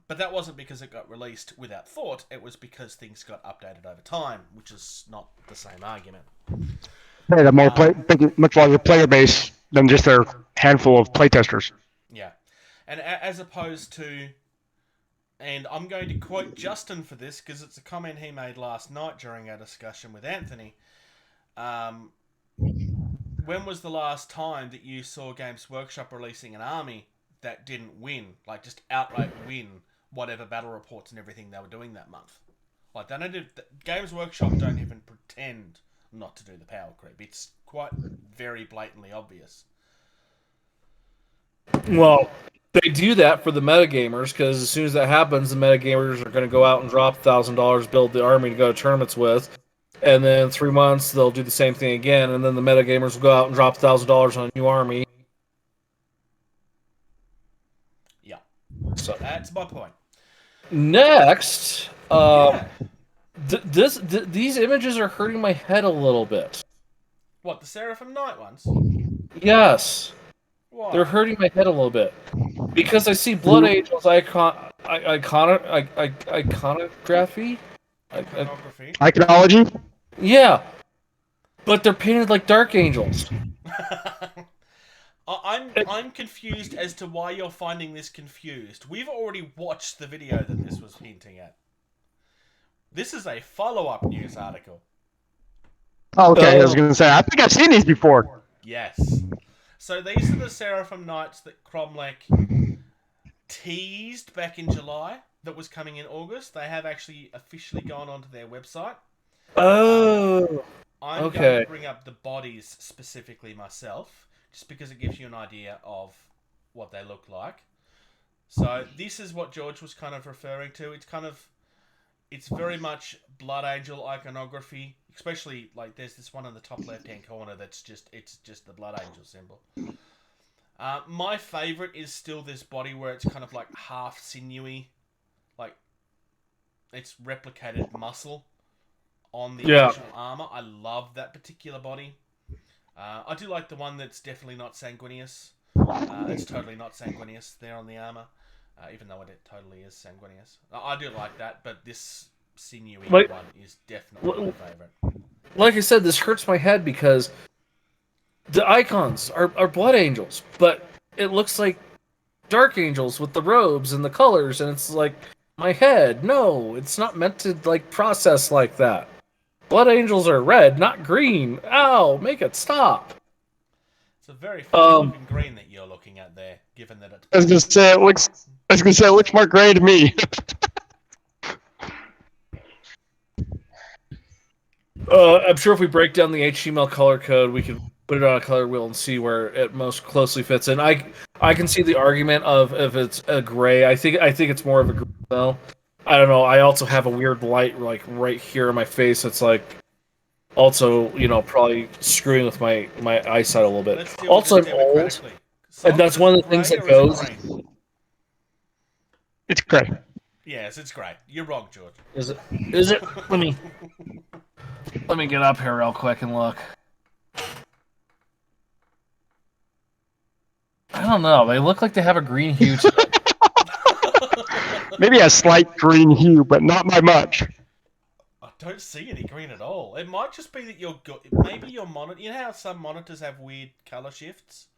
But that wasn't because it got released without thought. It was because things got updated over time, which is not the same argument. They had a much larger player base than just their handful of playtesters. Yeah. And as opposed to, and I'm going to quote Justin for this because it's a comment he made last night during our discussion with Anthony. When was the last time that you saw Games Workshop releasing an army that didn't win, like just outright win whatever battle reports and everything they were doing that month? Like they don't Games Workshop don't even pretend not to do the power creep. It's quite very blatantly obvious. Well, they do that for the metagamers because as soon as that happens, the metagamers are going to go out and drop $1,000, build the army to go to tournaments with, and then in 3 months they'll do the same thing again, and then the metagamers will go out and drop $1,000 on a new army. Yeah. So that's my point. Next, These images are hurting my head a little bit. What, the Seraphim Knight ones? Yes, Why? they're hurting my head a little bit because I see Blood Angels iconography. Iconography. Iconology? Yeah, but they're painted like Dark Angels. I'm confused as to why you're finding this confused. We've already watched the video that this was hinting at. This is a follow-up news article. Oh, okay, I was going to say, I think I've seen these before. Yes. So these are the Seraphim Knights that Cromlech teased back in July that was coming in August. They have actually officially gone onto their website. Oh, I'm okay. going to bring up the bodies specifically myself, just because it gives you an idea of what they look like. So this is what George was kind of referring to. It's very much Blood Angel iconography, especially like there's this one in the top left-hand corner it's just the Blood Angel symbol. My favorite is still this body where it's kind of like half sinewy, like it's replicated muscle on the actual armor. I love that particular body. I do like the one that's definitely not sanguineous. It's totally not sanguineous there on the armor, even though it totally is sanguineous. I do like that, but this sinewy one is definitely my favorite. Like I said, this hurts my head because the icons are Blood Angels, but it looks like Dark Angels with the robes and the colors, and it's like my head. No, it's not meant to like process like that. Blood Angels are red, not green. Ow, make it stop. It's a very funny looking green that you're looking at there, given that it's... I was going to say, it looks more gray to me. I'm sure if we break down the HTML color code, we can put it on a color wheel and see where it most closely fits in. I can see the argument of if it's a gray. I think it's more of a green though. I don't know. I also have a weird light like right here in my face. It's like also probably screwing with my eyesight a little bit. Also, I'm old, and that's one of the things that goes. It's gray. Yes, it's great. You're wrong, George. Is it? Let me get up here real quick and look. I don't know. They look like they have a green hue to them. Maybe a slight green hue, but not by much. I don't see any green at all. It might just be that maybe your monitor... You know how some monitors have weird color shifts?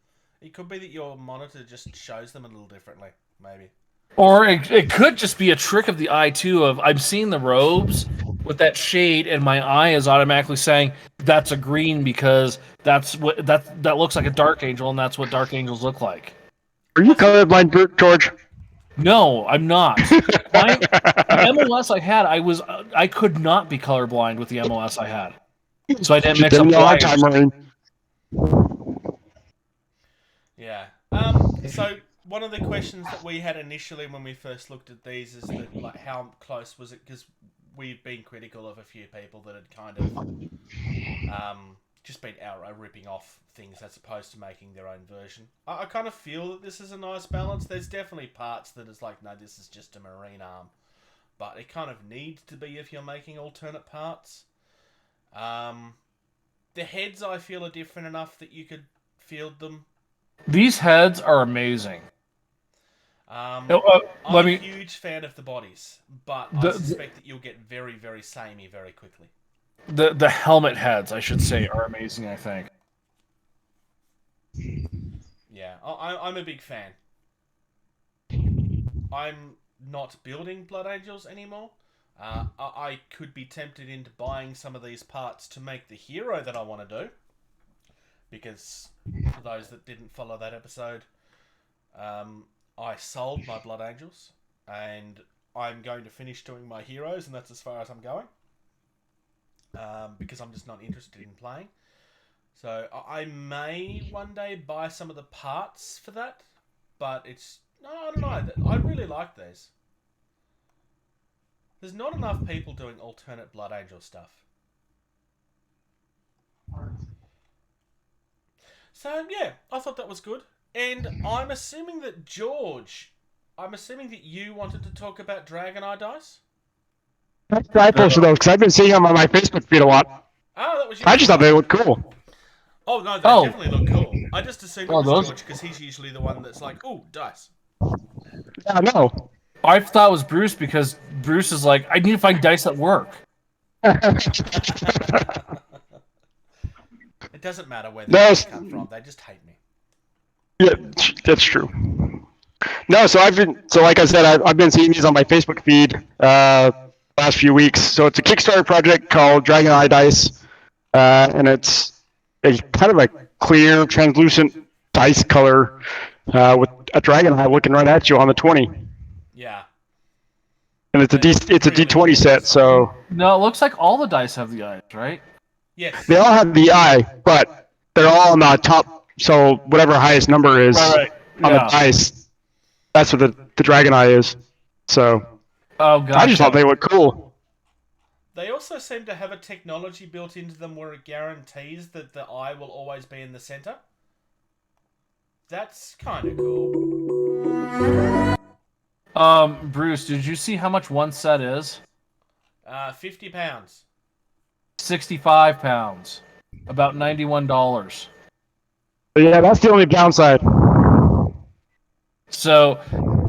It could be that your monitor just shows them a little differently, maybe. Or it could just be a trick of the eye, too, of I'm seeing the robes with that shade, and my eye is automatically saying that's a green because that looks like a Dark Angel, and that's what Dark Angels look like. Are you colorblind, George? No, I'm not. The MOS I had, I could not be colorblind with the MOS I had. So I didn't mix up wires. Yeah. So one of the questions that we had initially when we first looked at these is that, like, how close was it? Because we've been critical of a few people that had kind of just been outright ripping off things as opposed to making their own version. I kind of feel that this is a nice balance. There's definitely parts that is like, no, this is just a marine arm. But it kind of needs to be if you're making alternate parts. The heads, I feel, are different enough that you could field them. These heads are amazing. I'm a huge fan of the bodies, but I suspect that you'll get very, very samey very quickly. The helmet heads, I should say, are amazing, I think. Yeah, I'm a big fan. I'm not building Blood Angels anymore. I could be tempted into buying some of these parts to make the hero that I want to do. Because for those that didn't follow that episode, I sold my Blood Angels, and I'm going to finish doing my heroes, and that's as far as I'm going. Because I'm just not interested in playing. So I may one day buy some of the parts for that, but I don't know. I really like these. There's not enough people doing alternate Blood Angel stuff. So yeah, I thought that was good. And I'm assuming that George, you wanted to talk about Dragon Eye dice? I posted those because I've been seeing them on my Facebook feed a lot. Oh, that was you. I just thought they looked cool. Oh no, they Oh. definitely look cool. I just assumed it Oh, was those- George because he's usually the one that's like, "Ooh, dice." Yeah, no. I thought it was Bruce because Bruce is like, I need to find dice that work. It doesn't matter where No, they it's- come from; they just hate me. Yeah, that's true. No, so like I said, I've been seeing these on my Facebook feed last few weeks. So it's a Kickstarter project called Dragon Eye Dice, and it's a kind of a clear, translucent dice color with a dragon eye looking right at you on the 20. Yeah. And it's a D20 set, so No, it looks like all the dice have the eyes, right? Yes. they all have the eye, but they're all on the top. So whatever highest number is Right. on the dice, that's what the dragon eye is. So Oh, God. I just thought they looked cool. They also seem to have a technology built into them where it guarantees that the eye will always be in the center. That's kind of cool. Bruce, did you see how much one set is? £50. 65 pounds. About $91. But yeah, that's the only downside. So,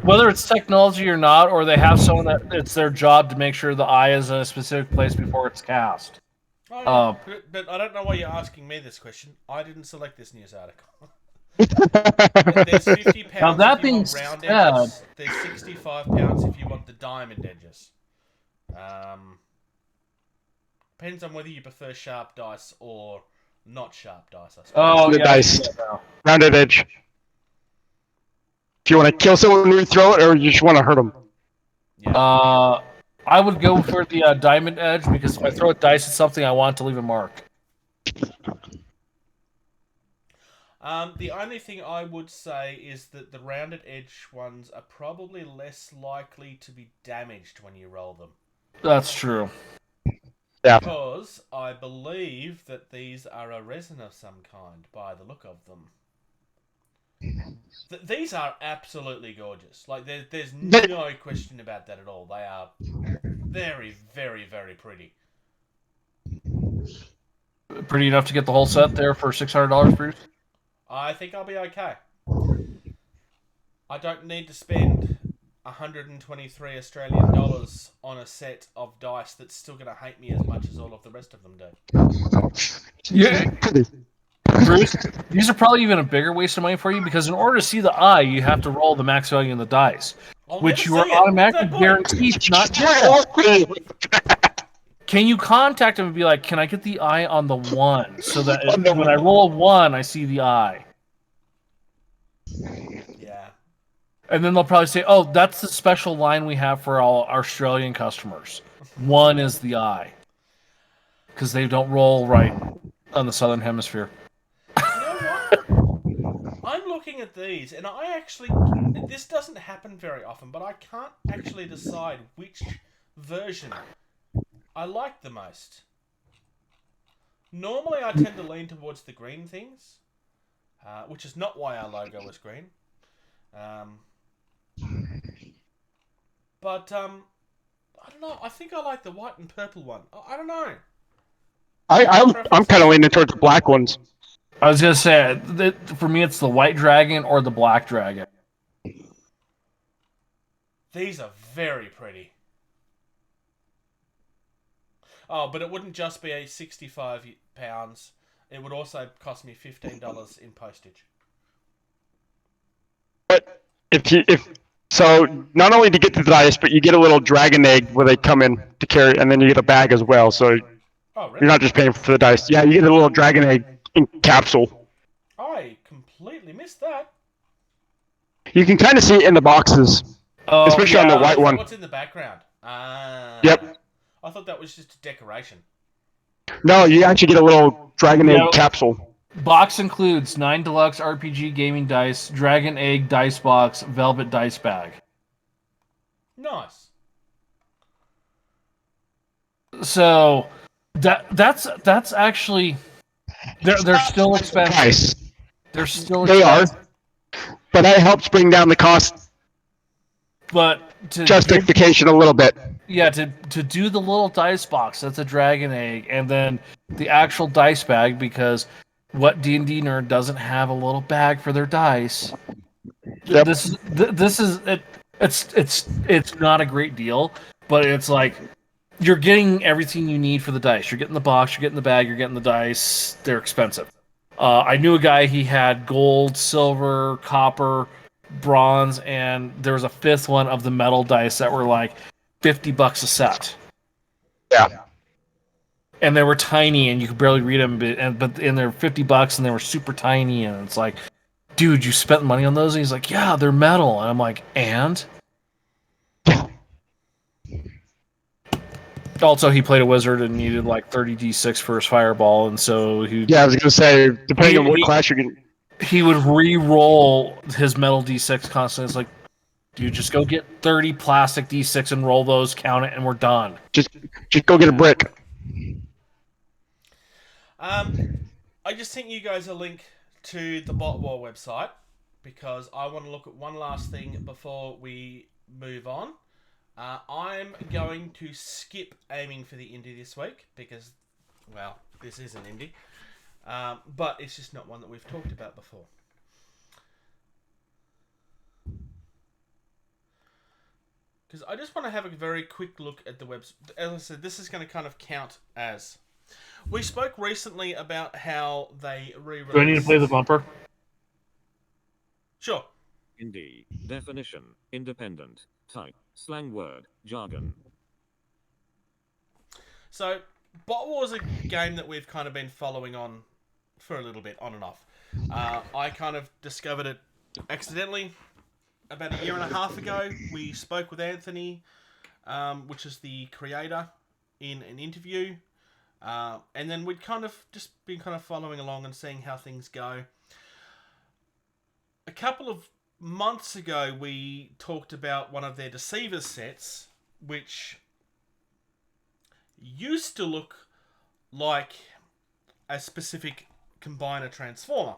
whether it's technology or not, or they have someone that it's their job to make sure the eye is in a specific place before it's cast. Oh, yeah. But I don't know why you're asking me this question. I didn't select this news article. There's £50 Now, that if you being want round said- edges. There's £65 if you want the diamond edges. Depends on whether you prefer sharp dice or not sharp dice, I suppose. Oh, The yeah. dice. I see that now. Rounded edge. If you want to kill someone when you throw it, or you just want to hurt them. Yeah. I would go for the diamond edge because if I throw a dice at something, I want to leave a mark. The only thing I would say is that the rounded edge ones are probably less likely to be damaged when you roll them. That's true. Yeah. Because I believe that these are a resin of some kind by the look of them. These are absolutely gorgeous. Like, there's no question about that at all. They are very, very, very pretty. Pretty enough to get the whole set there for $600, Bruce? I think I'll be okay. I don't need to spend 123 Australian dollars on a set of dice that's still going to hate me as much as all of the rest of them do. Yeah. Bruce, these are probably even a bigger waste of money for you because in order to see the eye, you have to roll the max value in the dice, which you are automatically guaranteed to not get. Can you contact them and be like, can I get the eye on the 1 so that when I roll a 1, I see the eye? Yeah. And then they'll probably say, oh, that's the special line we have for all Australian customers. 1 is the eye. Because they don't roll right on the Southern Hemisphere. You know what? I'm looking at these, and I actually... This doesn't happen very often, but I can't actually decide which version I like the most. Normally, I tend to lean towards the green things, which is not why our logo was green. But I don't know. I think I like the white and purple one. I don't know. I'm kind of leaning towards the black ones. I was going to say, for me, it's the white dragon or the black dragon. These are very pretty. Oh, but it wouldn't just be a £65. It would also cost me $15 in postage. But so not only to get the dice, but you get a little dragon egg where they come in to carry, and then you get a bag as well. So Oh, really? you're not just paying for the dice. Yeah, you get a little dragon egg in capsule. I completely missed that. You can kind of see it in the boxes, Oh, especially on the yeah. white one. What's in the background? Yep. I thought that was just a decoration. No, you actually get a little dragon egg No. capsule. Box includes 9 deluxe RPG gaming dice, dragon egg dice box, velvet dice bag. Nice. So that's actually they're still expensive. Nice. They're still They are. expensive. But that helps bring down the cost But to justification a little bit. Yeah, to do the little dice box, that's a dragon egg, and then the actual dice bag, because what D&D nerd doesn't have a little bag for their dice? Yep. This is it. It's not a great deal, but it's like you're getting everything you need for the dice. You're getting the box, you're getting the bag, you're getting the dice. They're expensive. I knew a guy, he had gold, silver, copper, bronze, and there was a fifth one of the metal dice that were like $50 a set. Yeah. And they were tiny, and you could barely read them. But they're $50, and they were super tiny. And it's like, dude, you spent money on those? And he's like, yeah, they're metal. And I'm like, and? Also, he played a wizard and needed like 30d6 for his fireball, and so Yeah, I was gonna say, depending on what class you're getting. he would re-roll his metal d6 constantly. It's like, dude, just go get 30 plastic d6 and roll those, count it, and we're done. Just go get a brick. I just sent you guys a link to the Bot War website because I want to look at one last thing before we move on. I'm going to skip aiming for the indie this week because, well, this is an indie. But it's just not one that we've talked about before. Because I just want to have a very quick look at the website. As I said, this is going to kind of count as... We spoke recently about how they re-released... Do I need to play the bumper? Sure. Indie. Definition. Independent. Type. Slang word. Jargon. So, Bot War is a game that we've kind of been following on for a little bit, on and off. I kind of discovered it accidentally about a year and a half ago. We spoke with Anthony, which is the creator, in an interview. And then we'd kind of just been kind of following along and seeing how things go. A couple of months ago, we talked about one of their Deceivers sets, which used to look like a specific combiner transformer.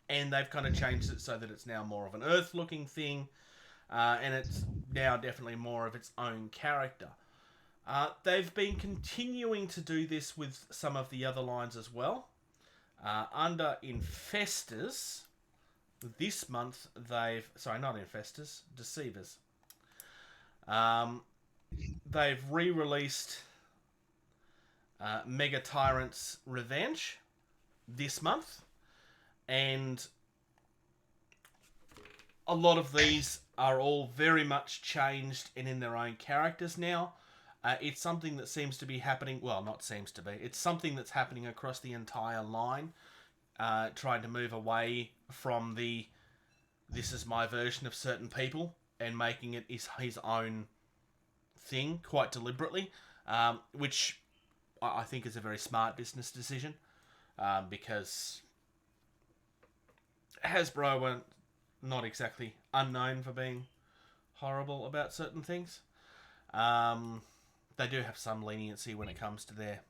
And they've kind of changed it so that it's now more of an Earth-looking thing. And it's now definitely more of its own character. They've been continuing to do this with some of the other lines as well. Under Infestors, this month they've... Sorry, not Infestors, Deceivers. They've re-released Mega Tyrant's Revenge this month. And a lot of these are all very much changed and in their own characters now. It's something that seems to be happening... Well, not seems to be. It's something that's happening across the entire line. Trying to move away from the... This is my version of certain people. And making it his own thing quite deliberately. Which I think is a very smart business decision. Because Hasbro were not exactly unknown for being horrible about certain things. They do have some leniency when it comes to their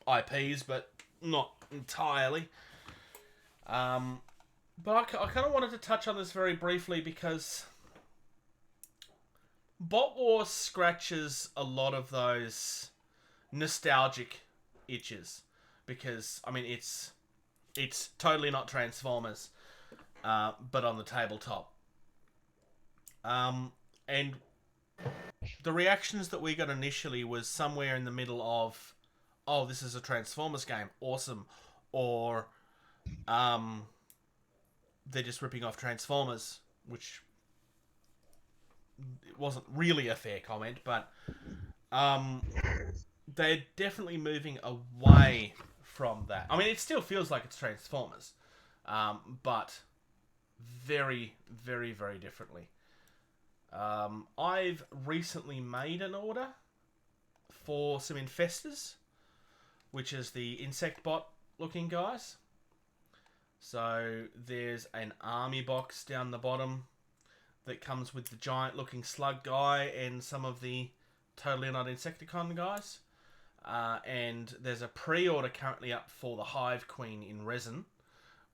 IPs, but not entirely. But I kind of wanted to touch on this very briefly because Bot War scratches a lot of those nostalgic itches. Because, I mean, it's totally not Transformers, but on the tabletop. And the reactions that we got initially was somewhere in the middle of, oh, this is a Transformers game, awesome, or they're just ripping off Transformers, which wasn't really a fair comment, but they're definitely moving away from that. I mean, it still feels like it's Transformers, but very, very, very differently. I've recently made an order for some Infestors, which is the insect bot looking guys. So there's an army box down the bottom that comes with the giant looking slug guy and some of the totally not Insecticon guys. And there's a pre-order currently up for the Hive Queen in resin,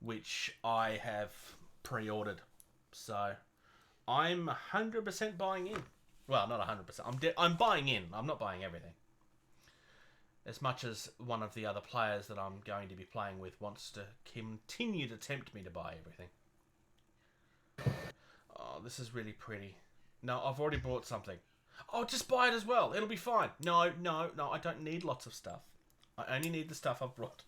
which I have pre-ordered. So I'm 100% buying in. Well, not 100%. I'm buying in. I'm not buying everything. As much as one of the other players that I'm going to be playing with wants to continue to tempt me to buy everything. Oh, this is really pretty. No, I've already bought something. Oh, just buy it as well. It'll be fine. No, I don't need lots of stuff. I only need the stuff I've brought.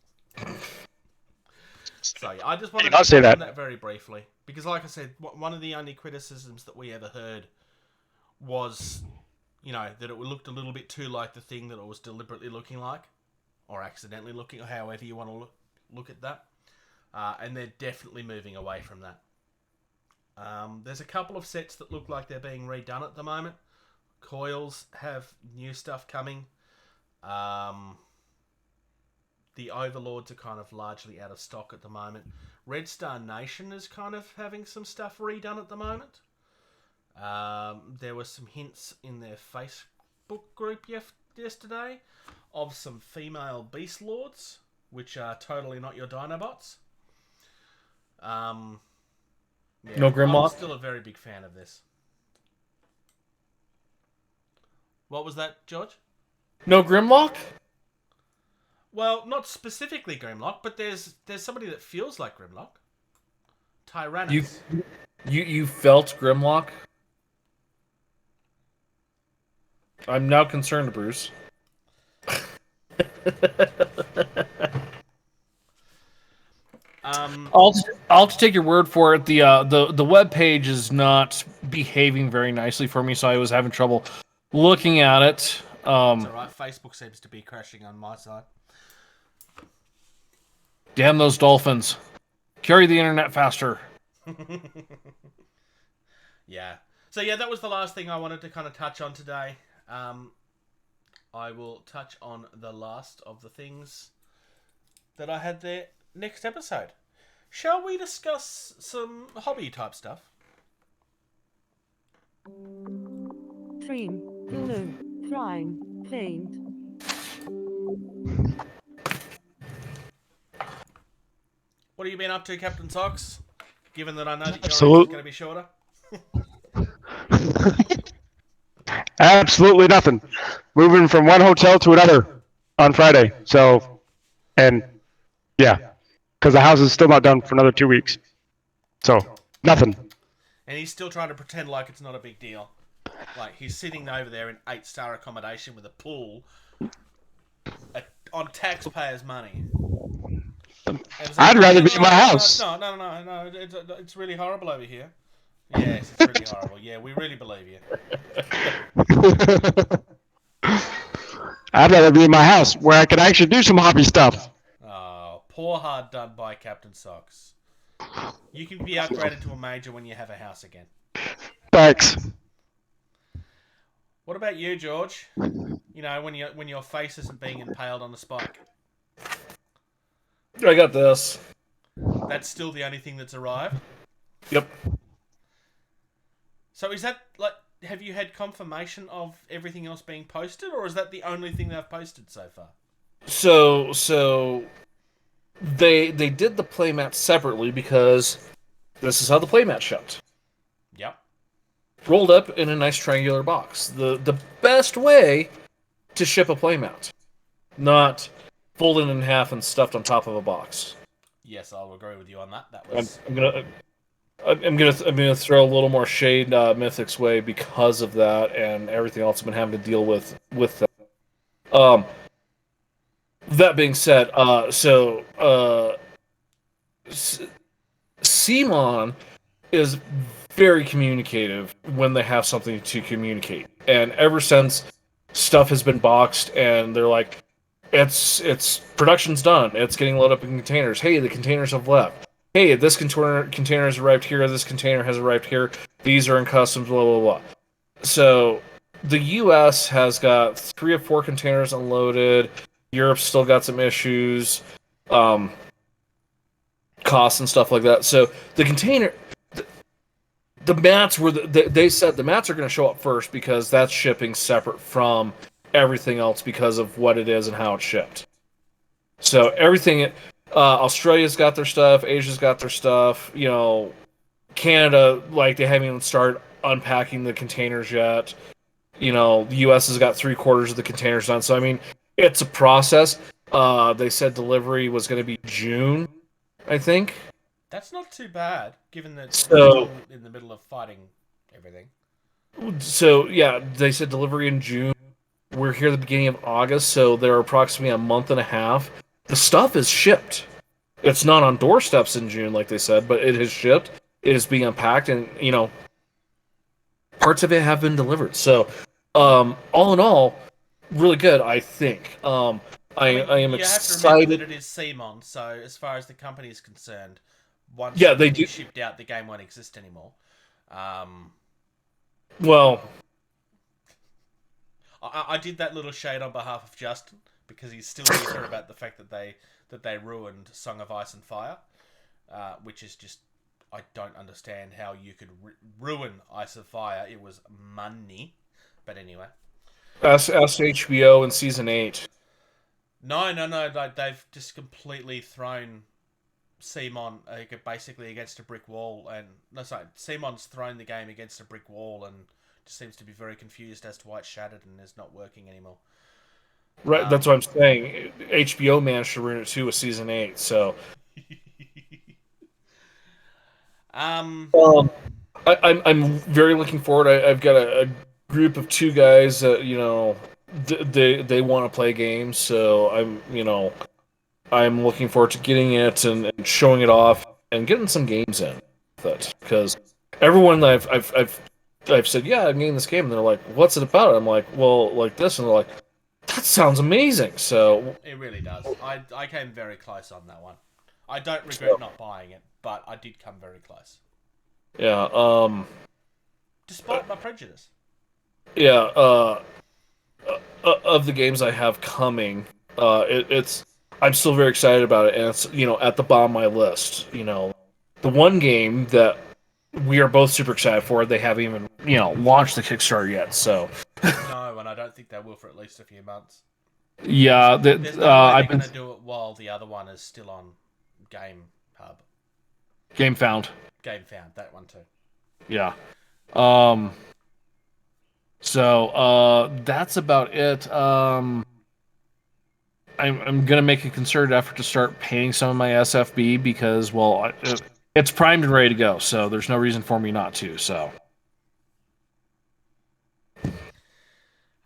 So, yeah, I just wanted to say touch on that. that very briefly. Because, like I said, one of the only criticisms that we ever heard was, that it looked a little bit too like the thing that it was deliberately looking like. Or accidentally looking, or however you want to look at that. And they're definitely moving away from that. There's a couple of sets that look like they're being redone at the moment. Coils have new stuff coming. The Overlords are kind of largely out of stock at the moment. Red Star Nation is kind of having some stuff redone at the moment. There were some hints in their Facebook group yesterday of some female Beast Lords, which are totally not your Dinobots. Yeah, No Grimlock? I'm still a very big fan of this. What was that, George? No Grimlock? Well, not specifically Grimlock, but there's somebody that feels like Grimlock. Tyrannus. You felt Grimlock? I'm now concerned, Bruce. I'll just take your word for it. The web page is not behaving very nicely for me, so I was having trouble looking at it. It's alright, Facebook seems to be crashing on my side. Damn those dolphins. Carry the internet faster. Yeah. So yeah, that was the last thing I wanted to kind of touch on today. I will touch on the last of the things that I had there next episode. Shall we discuss some hobby type stuff? Trim, glue, prime, paint. What have you been up to, Captain Socks? Given that I know that your Absolute- answer's going to be shorter. Absolutely nothing. Moving from one hotel to another on Friday. So, and yeah, because the house is still not done for another 2 weeks. So, nothing. And he's still trying to pretend like it's not a big deal. Like, he's sitting over there in 8-star accommodation with a pool on taxpayers' money. I'd rather be in my house. No. It's really horrible over here. Yes, it's really horrible. Yeah, we really believe you. I'd rather be in my house where I could actually do some hobby stuff. Oh, poor hard done by Captain Socks. You can be upgraded to a major when you have a house again. Thanks. What about you, George? You know, when your face isn't being impaled on a spike. I got this. That's still the only thing that's arrived? Yep. So is that, like, have you had confirmation of everything else being posted, or is that the only thing they've posted so far? So they did the playmat separately because this is how the playmat shipped. Yep. Rolled up in a nice triangular box. The best way to ship a playmat. Not folded in half and stuffed on top of a box. Yes, I'll agree with you on that. That was... I'm gonna throw a little more shade Mythic's way because of that and everything else I've been having to deal with that. That being said, CMON is very communicative when they have something to communicate, and ever since stuff has been boxed and they're like, it's production's done, it's getting loaded up in containers. Hey, the containers have left. Hey, this container has arrived here, this container has arrived here, these are in customs, blah, blah, blah. So, the US has got 3 or 4 containers unloaded, Europe's still got some issues, costs and stuff like that. So, the container, the mats were, they said the mats are going to show up first because that's shipping separate from everything else because of what it is and how it's shipped. So, everything... Australia's got their stuff, Asia's got their stuff, you know, Canada, like, they haven't even started unpacking the containers yet. the U.S. has got 3/4 of the containers done. So I mean, it's a process. They said delivery was going to be June, I think. That's not too bad, given that So- we're still in the middle of fighting everything. So yeah, they said delivery in June. We're here at the beginning of August, so they're approximately a month and a half. The stuff is shipped. It's not on doorsteps in June, like they said, but it is shipped. It is being unpacked, and parts of it have been delivered. So, all in all, really good, I think. I am you have to remember excited. that it is CMON, so as far as the company is concerned, once Yeah, they everything's do- shipped out, the game won't exist anymore. Well, I did that little shade on behalf of Justin because he's still bitter about the fact that they ruined Song of Ice and Fire, which is just, I don't understand how you could ruin Ice and Fire. It was money, but anyway. ask HBO in season 8. No. Like, they've just completely thrown CMON basically against a brick wall, and CMON's thrown the game against a brick wall, and just seems to be very confused as to why it's shattered and is not working anymore. Right, that's what I'm saying. HBO managed to ruin it too with season 8. So, I'm very looking forward. I've got a group of 2 guys that they want to play games, so I'm looking forward to getting it and showing it off and getting some games in with it, because everyone that I've said, yeah, I'm getting this game, and they're like, what's it about? I'm like, well, like this, and they're like, that sounds amazing. So It really does. I came very close on that one. I don't regret not buying it, but I did come very close. yeah, Despite my prejudice. yeah, of the games I have coming, it's I'm still very excited about it, and it's at the bottom of my list. The one game that we are both super excited for, they haven't even launched the Kickstarter yet. So No, and I don't think they will for at least a few months. yeah, There's no way I've they're been going to do it while the other one is still on Game Hub. game found. Game Found, that one too. Yeah. So that's about it. I'm gonna make a concerted effort to start painting some of my SFB because, well, it's primed and ready to go. So there's no reason for me not to. So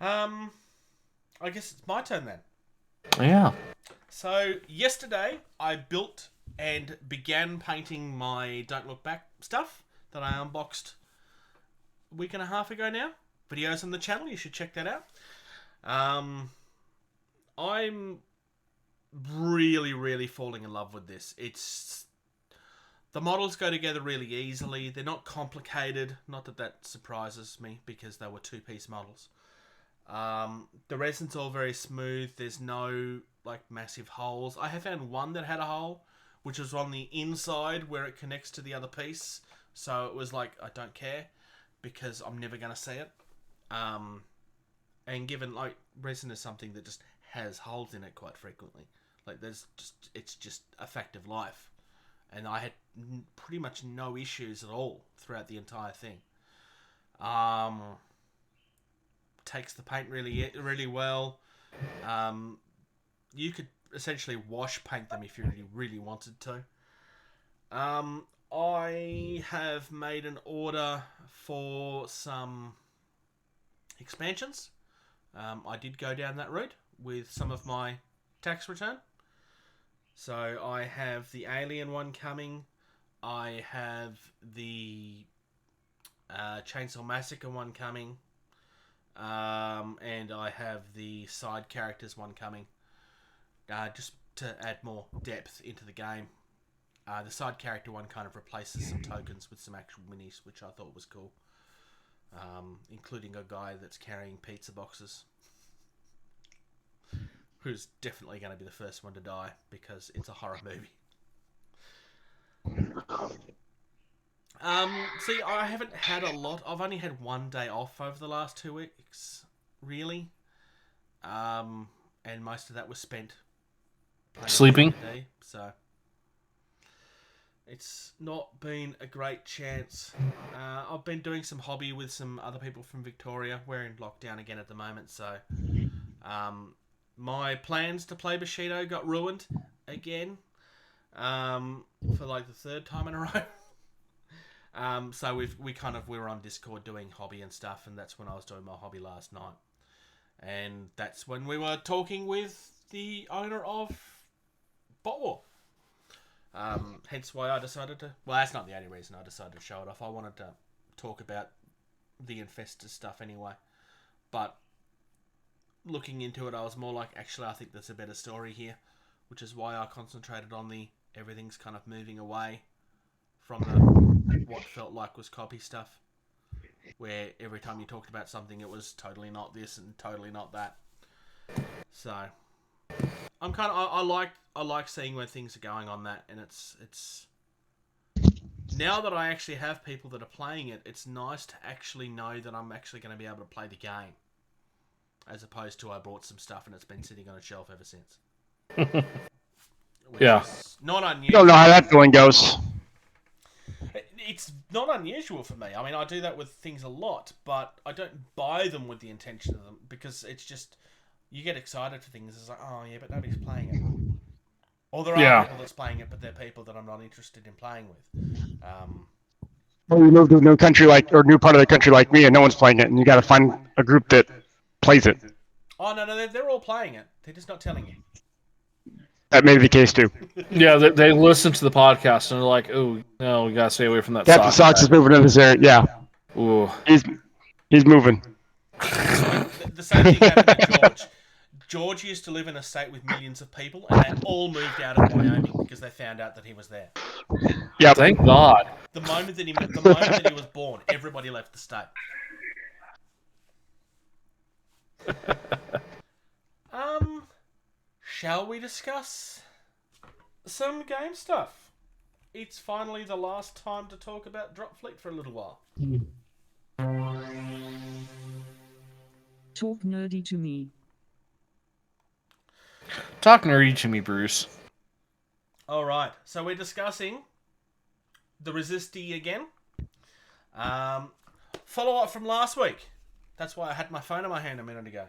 I guess it's my turn then. yeah. So yesterday I built and began painting my Don't Look Back stuff that I unboxed a week and a half ago now. Videos on the channel, you should check that out. I'm really falling in love with this. The models go together really easily. They're not complicated. Not that that surprises me because they were 2-piece models. The resin's all very smooth. There's no massive holes. I have found one that had a hole, which was on the inside where it connects to the other piece. So it was like, I don't care because I'm never going to see it. And given resin is something that just has holes in it quite frequently. It's just a fact of life. And I had pretty much no issues at all throughout the entire thing. Takes the paint really well. You could essentially wash paint them if you really wanted to. I have made an order for some expansions. I did go down that route with some of my tax return. So I have the Alien one coming. I have the Chainsaw Massacre one coming. And I have the side characters one coming. Just to add more depth into the game. The side character one kind of replaces some tokens with some actual minis, which I thought was cool. Including a guy that's carrying pizza boxes. Who's definitely going to be the first one to die because it's a horror movie. See, I haven't had a lot. I've only had one day off over the last 2 weeks, really. And most of that was spent playing Sleeping? D&D, so It's not been a great chance. I've been doing some hobby with some other people from Victoria. We're in lockdown again at the moment, so my plans to play Bushido got ruined again for like the third time in a row. So we were on Discord doing hobby and stuff, and that's when I was doing my hobby last night. And that's when we were talking with the owner of Bot War. Hence why I decided to... Well, that's not the only reason I decided to show it off. I wanted to talk about the Infestor stuff anyway. But looking into it, I was more like, actually, I think there's a better story here. Which is why I concentrated on the everything's kind of moving away from the what felt like was copy stuff. Where every time you talked about something, it was totally not this and totally not that. So... I'm kind of I like seeing where things are going on that, and it's now that I actually have people that are playing it, it's nice to actually know that I'm actually going to be able to play the game, as opposed to I bought some stuff and it's been sitting on a shelf ever since. Yeah, not unusual. Don't know how that feeling goes. It's not unusual for me. I mean, I do that with things a lot, but I don't buy them with the intention of them because it's just. You get excited for things. It's like, oh yeah, but nobody's playing it. Or there are people that's playing it, but they're people that I'm not interested in playing with. Or you move to a new country or new part of the country like me, and no one's playing it, and you got to find a group that plays it. Oh no, they're all playing it. They're just not telling you. That may be the case too. Yeah, they listen to the podcast and they're like, "Oh no, we gotta stay away from that." Captain Sox is moving to this area. Yeah. Ooh. He's moving. The same thing happened to George. George used to live in a state with millions of people, and they all moved out of Wyoming because they found out that he was there. Yeah. Thank God. The moment that he was born, everybody left the state. Shall we discuss some game stuff? It's finally the last time to talk about Drop Fleet for a little while. Talk nerdy to me. Talk nerdy to me, Bruce. Alright, so we're discussing the Resistee again. Follow up from last week. That's why I had my phone in my hand a minute ago.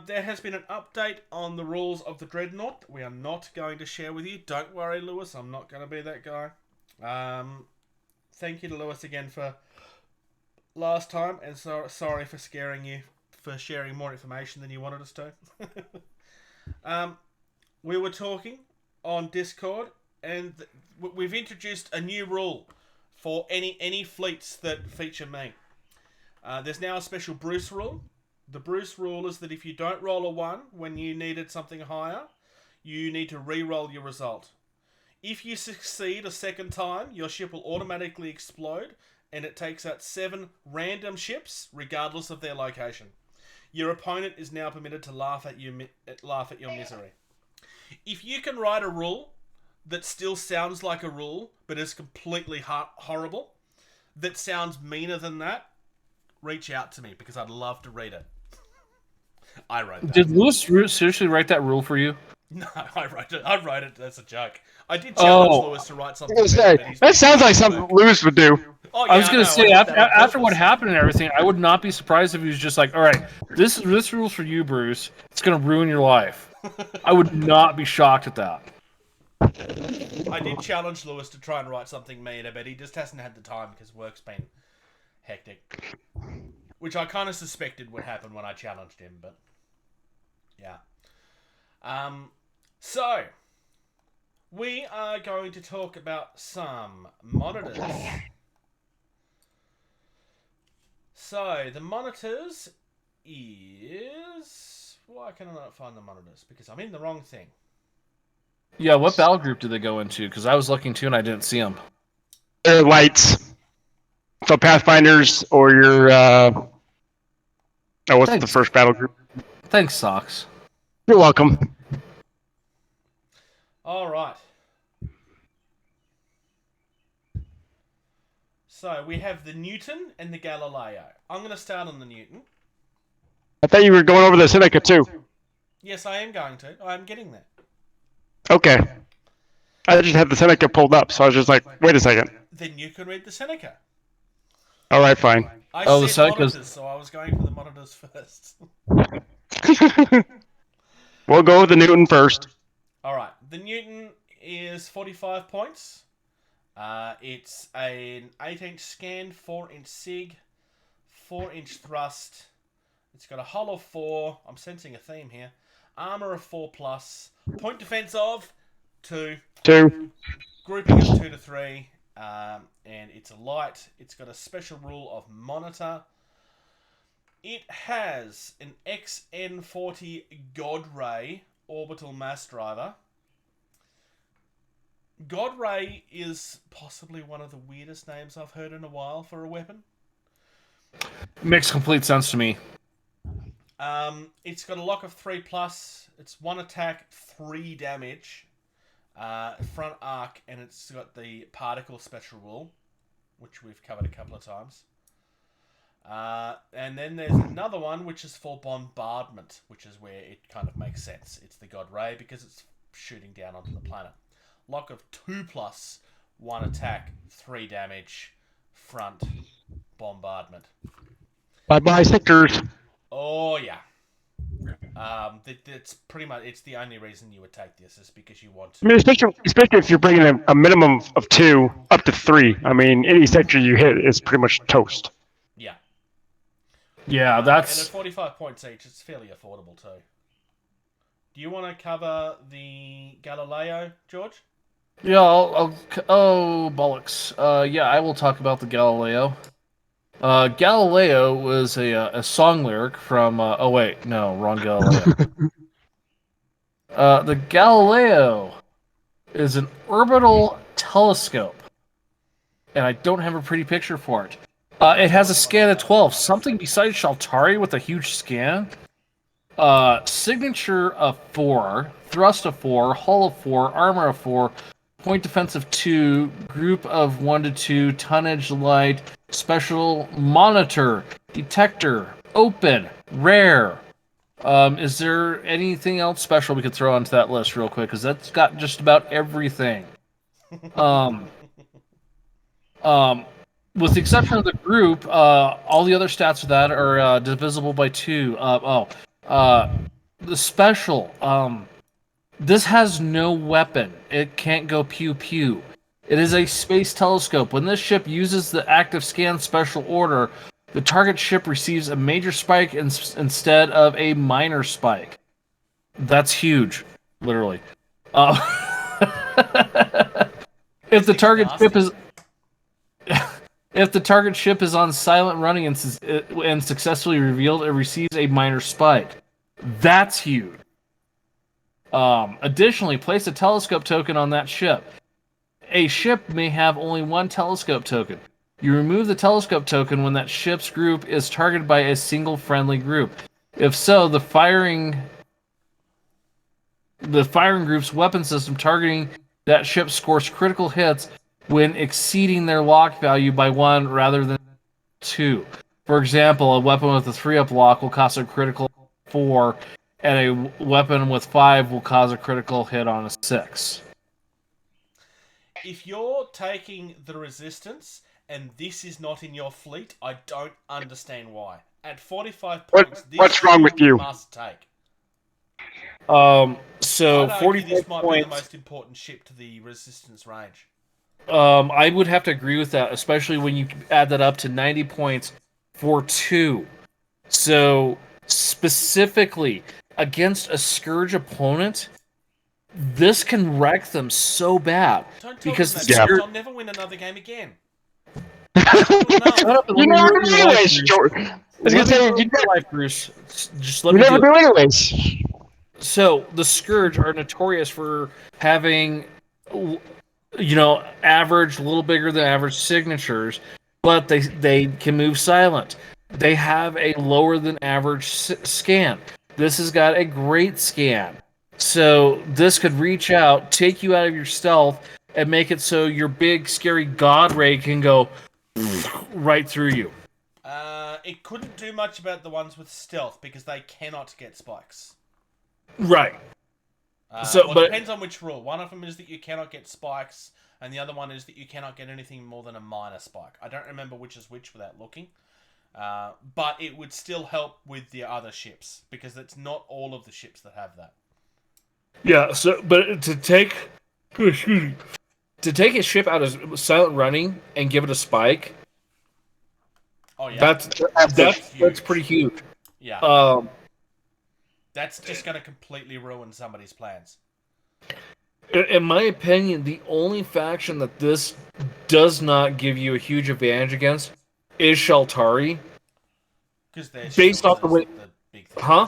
There has been an update on the rules of the Dreadnought. We are not going to share with you. Don't worry, Lewis. I'm not going to be that guy. Thank you to Lewis again for last time. And sorry for scaring you for sharing more information than you wanted us to. We were talking on Discord. And we've introduced a new rule for any fleets that feature me. There's now a special Bruce rule. The Bruce rule is that if you don't roll a 1 when you needed something higher, you need to re-roll your result. If you succeed a second time, your ship will automatically explode, and it takes out 7 random ships, regardless of their location. Your opponent is now permitted to laugh at your misery. If you can write a rule that still sounds like a rule, but is completely horrible, that sounds meaner than that, reach out to me, because I'd love to read it. I wrote that. Did Lewis seriously write that rule for you? No, I wrote it as a joke. I did challenge Lewis to write something. That sounds like something Lewis would do. Oh, yeah, I was going to say, after what happened and everything, I would not be surprised if he was just like, all right, this rule's for you, Bruce. It's going to ruin your life. I would not be shocked at that. I did challenge Lewis to try and write something meaner, but he just hasn't had the time because work's been hectic. Which I kind of suspected would happen when I challenged him, but yeah. So, we are going to talk about some monitors. So, the monitors is... Why can I not find the monitors? Because I'm in the wrong thing. Yeah, what battle group did they go into? Because I was looking too and I didn't see them. They're lights. So Pathfinders or your... what's the first battle group? Thanks, Socks. You're welcome. All right. So we have the Newton and the Galileo. I'm going to start on the Newton. I thought you were going over the Seneca too. Yes, I am going to. I'm getting there. Okay. I just had the Seneca pulled up, so I was just like, wait a second. Then you can read the Seneca. All right, fine. I Oh, the said Seneca's- monitors, so I was going for the monitors first. We'll go with the Newton first. All right, the Newton is 45 points. It's an 8-inch scan, 4-inch sig, 4-inch thrust. It's got a hull of 4. I'm sensing a theme here. Armor of 4+. Point defense of 2. 2. Grouping of 2 to 3. And it's a light. It's got a special rule of monitor. It has an XN40 God Ray orbital mass driver. God Ray is possibly one of the weirdest names I've heard in a while for a weapon. Makes complete sense to me. It's got a lock of 3+. It's 1 attack, 3 damage. Front arc, and it's got the particle special rule, which we've covered a couple of times. And then there's another one which is for bombardment, which is where it kind of makes sense. It's the God Ray because it's shooting down onto the planet. Lock of 2+, 1 attack, 3 damage, front bombardment. Bye-bye, sectors. Oh yeah. That's pretty much. It's the only reason you would take this is because you want to. I mean, especially if you're bringing a minimum of 2 up to 3. I mean, any sector you hit is pretty much toast. Yeah. Yeah, And that's at 45 points each, it's fairly affordable too. Do you want to cover the Galileo, George? yeah. Oh bollocks. Yeah, I will talk about the Galileo. Galileo was a song lyric from. Oh wait, no, wrong Galileo. The Galileo is an orbital telescope, and I don't have a pretty picture for it. It has a scan of 12, something besides Shaltari with a huge scan. Signature of 4, thrust of 4, hull of 4, armor of 4, point defense of 2, group of 1 to 2, tonnage light, special monitor, detector, open, rare. Is there anything else special we could throw onto that list real quick? Because that's got just about everything. With the exception of the group, all the other stats of that are divisible by 2. The special. This has no weapon. It can't go pew-pew. It is a space telescope. When this ship uses the active scan special order, the target ship receives a major spike instead of a minor spike. That's huge, literally. If the target ship is... If the target ship is on silent running and successfully revealed, it receives a minor spike. That's huge. Additionally, place a telescope token on that ship. A ship may have only 1 telescope token. You remove the telescope token when that ship's group is targeted by a single friendly group. If so, the firing group's weapon system targeting that ship scores critical hits when exceeding their lock value by 1 rather than 2. For example, a weapon with a 3-up lock will cause a critical 4, and a weapon with 5 will cause a critical hit on a 6. If you're taking the Resistance and this is not in your fleet, I don't understand why. At 45 points, What's wrong with you? Must take. So I'd argue 45 this might be the points. most important ship to the Resistance range. I would have to agree with that, especially when you add that up to 90 points for 2. So, specifically, against a Scourge opponent, this can wreck them so bad. Don't tell Because them the that, Scourge... I'll never win another game again. Shut up and You let me never ruin do your life, anyways, Bruce. George. I was Let gonna me say, ruin your life, Bruce. Just let you me never do it. do anyways. So, the Scourge are notorious for having, average, a little bigger than average signatures, but they can move silent. They have a lower than average scan. This has got a great scan. So, this could reach out, take you out of your stealth, and make it so your big, scary God Ray can go right through you. It couldn't do much about the ones with stealth because they cannot get spikes. Right. It depends on which rule. One of them is that you cannot get spikes, and the other one is that you cannot get anything more than a minor spike. I don't remember which is which without looking. But it would still help with the other ships, because it's not all of the ships that have that. Yeah, but to take a ship out of silent running and give it a spike, oh yeah, that's pretty huge. Yeah. That's just going to completely ruin somebody's plans. In my opinion, the only faction that this does not give you a huge advantage against is Sheltari. Because based off the way, big thing. Huh?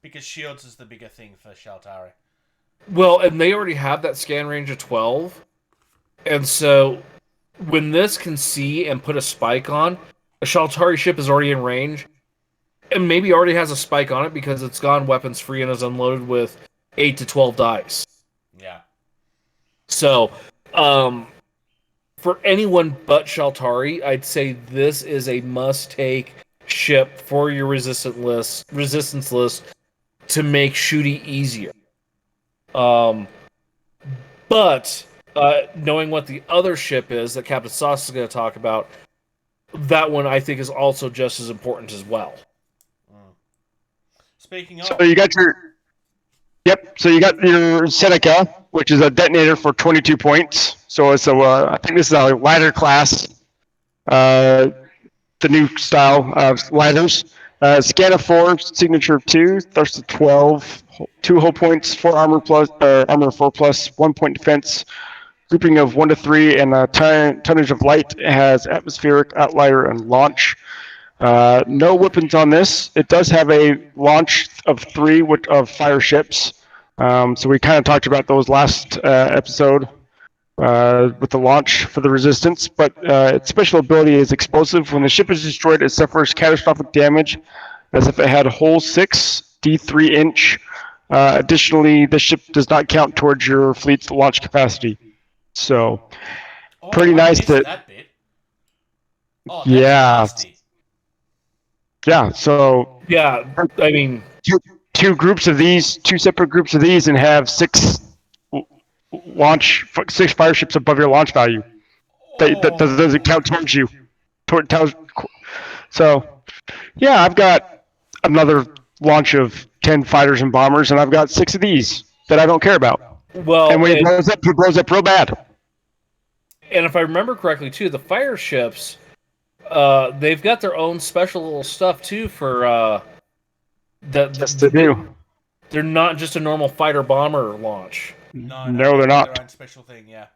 Because Shields is the bigger thing for Sheltari. Well, and they already have that scan range of 12, and so when this can see and put a spike on, a Sheltari ship is already in range. And maybe already has a spike on it because it's gone weapons free and is unloaded with 8 to 12 dice. Yeah. So, for anyone but Sheltari, I'd say this is a must-take ship for your resistance list to make shooty easier. But knowing what the other ship is that Captain Sauce is going to talk about, that one I think is also just as important as well. Speaking of, so you got your Seneca, which is a detonator for 22 points. So it's I think this is a lighter class, the new style of lighters. Scan of 4, signature of 2, thirst of 12, 2 hull points, 4 armor plus armor 4 plus, 1 point defense, grouping of 1 to 3, and tonnage of light. It has atmospheric, outlier, and launch. No weapons on this. It does have a launch of 3 of fire ships. So we kind of talked about those last episode with the launch for the resistance. But its special ability is explosive. When the ship is destroyed, it suffers catastrophic damage as if it had a whole 6 D3 inch. Additionally, the ship does not count towards your fleet's launch capacity. So pretty nice. That bit. Oh, that's nasty. Yeah, so yeah, I mean, two separate groups of these, and have 6 fire ships above your launch value. That doesn't count towards you. So, yeah, I've got another launch of 10 fighters and bombers, and I've got 6 of these that I don't care about. Well, and when it blows up real bad. And if I remember correctly, too, the fire ships. They've got their own special little stuff too for Yes, they do. They're not just a normal fighter bomber launch. No, they're not. Their own special thing, yeah.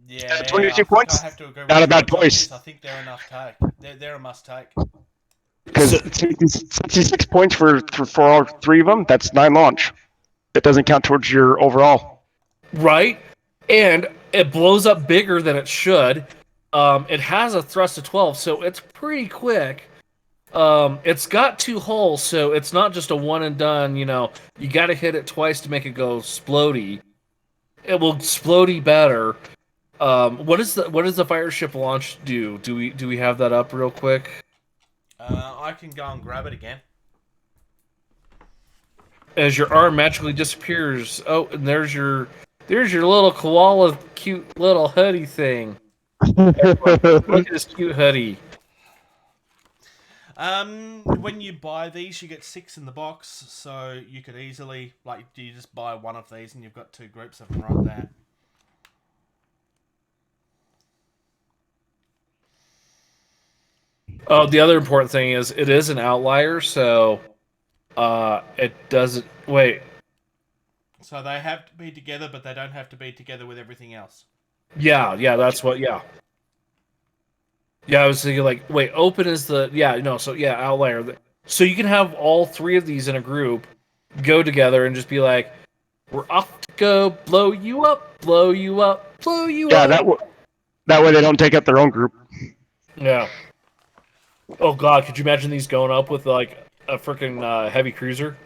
Yeah. 22 points. I have to agree Not with a bad you. choice. I think they're enough take. They're a must take. Because 66 points for all 3 of them. That's 9 launch. It doesn't count towards your overall. Right. And it blows up bigger than it should. It has a thrust of 12, so it's pretty quick. It's got 2 holes, so it's not just a one and done. You got to hit it twice to make it go splody. It will splody better. What does the fire ship launch do? Do we have that up real quick? I can go and grab it again. As your arm magically disappears. Oh, and there's your little koala, cute little hoodie thing. Look at this cute hoodie. When you buy these, you get 6 in the box, so you could easily, you just buy one of these and you've got 2 groups of them right there. Oh, the other important thing is it is an outlier, so it doesn't... Wait. So they have to be together, but they don't have to be together with everything else. Yeah, that's what... Yeah, I was thinking, wait, open is the... Yeah, no, so, yeah, outlier. So you can have all 3 of these in a group go together and just be like, we're off to go blow you up, blow you up, blow you up. Yeah, that way they don't take up their own group. Yeah. Oh, God, could you imagine these going up with, a freaking heavy cruiser?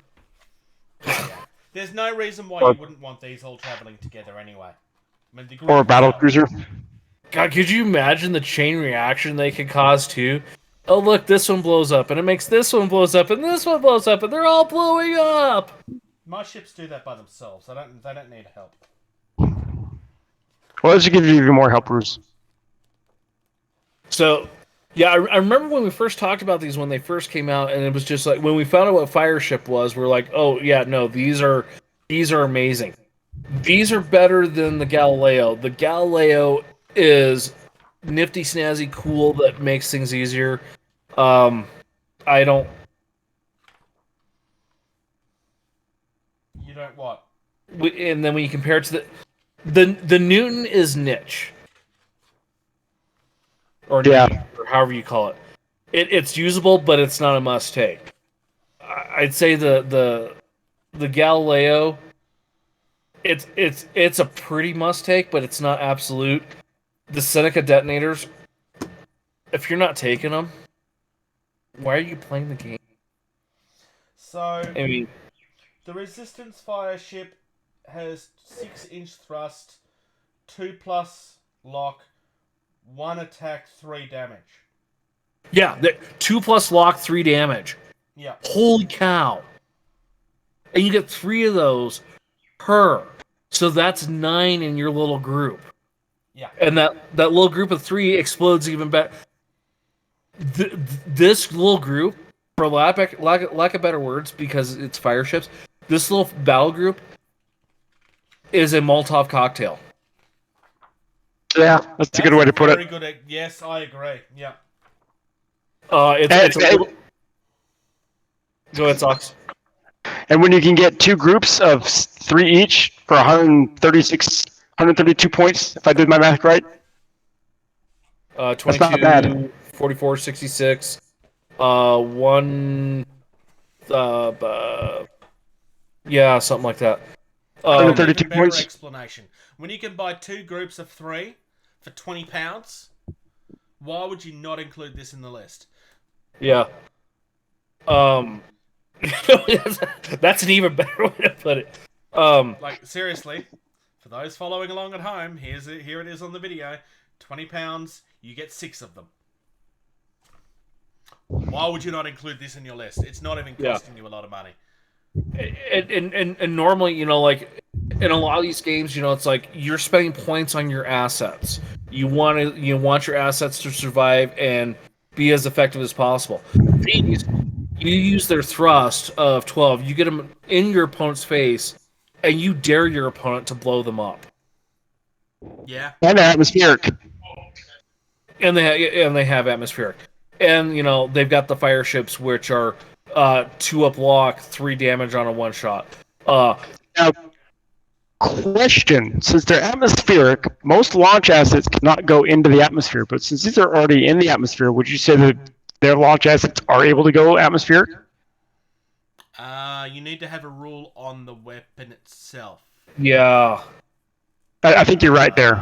Yeah. There's no reason why you wouldn't want these all traveling together anyway. Or a battle cruiser. God, could you imagine the chain reaction they could cause, too? oh look, this one blows up, and it makes this one blows up, and this one blows up, and they're all blowing up. My ships do that by themselves. They don't need help. Well, that should give you even more help, Bruce. So, yeah, I remember when we first talked about these when they first came out, and it was just like when we found out what Fire Ship was, we're like, oh yeah, no, these are amazing. These are better than the Galileo. The Galileo is nifty, snazzy, cool that makes things easier. I don't. You don't what? And then when you compare it to the Newton is niche. Or Yeah. or however you call it. It's usable, but it's not a must take. I'd say the Galileo, it's a pretty must take, but it's not absolute. The Seneca detonators, if you're not taking them, why are you playing the game? So I mean, the Resistance Fire Ship has 6-inch thrust, 2+ lock, 1 attack, 3 damage. yeah, 2+ lock, 3 damage. Yeah. Holy cow! And you get 3 of those per. So that's 9 in your little group. Yeah. And that little group of 3 explodes even better. This little group, for lack of better words, because it's fire ships, this little battle group is a Molotov cocktail. Yeah, that's a good way to put Very it. good. Yes, I agree. Yeah. It's a little... Go ahead, Sox. And when you can get 2 groups of 3 each for 132 points, if I did my math right. 22, not bad. 44, 66, 1, yeah, something like that. 132 Even better points. explanation. When you can buy 2 groups of 3 for £20, why would you not include this in the list? Yeah. That's an even better way to put it. Like, seriously, for those following along at home, here it is on the video. £20, you get 6 of them. Why would you not include this in your list? It's not even costing you a lot of money. And normally, you know, like in a lot of these games, you know, it's like you're spending points on your assets. You want your assets to survive and be as effective as possible. These, you use their thrust of 12, you get them in your opponent's face, and you dare your opponent to blow them up. Yeah. And atmospheric. And they have atmospheric. And, you know, they've got the fire ships, which are 2 up lock, 3 damage on a one shot. Now, question: since they're atmospheric, most launch assets cannot go into the atmosphere. But since these are already in the atmosphere, would you say that their launch assets are able to go atmospheric? You need to have a rule on the weapon itself. Yeah. I think you're right there.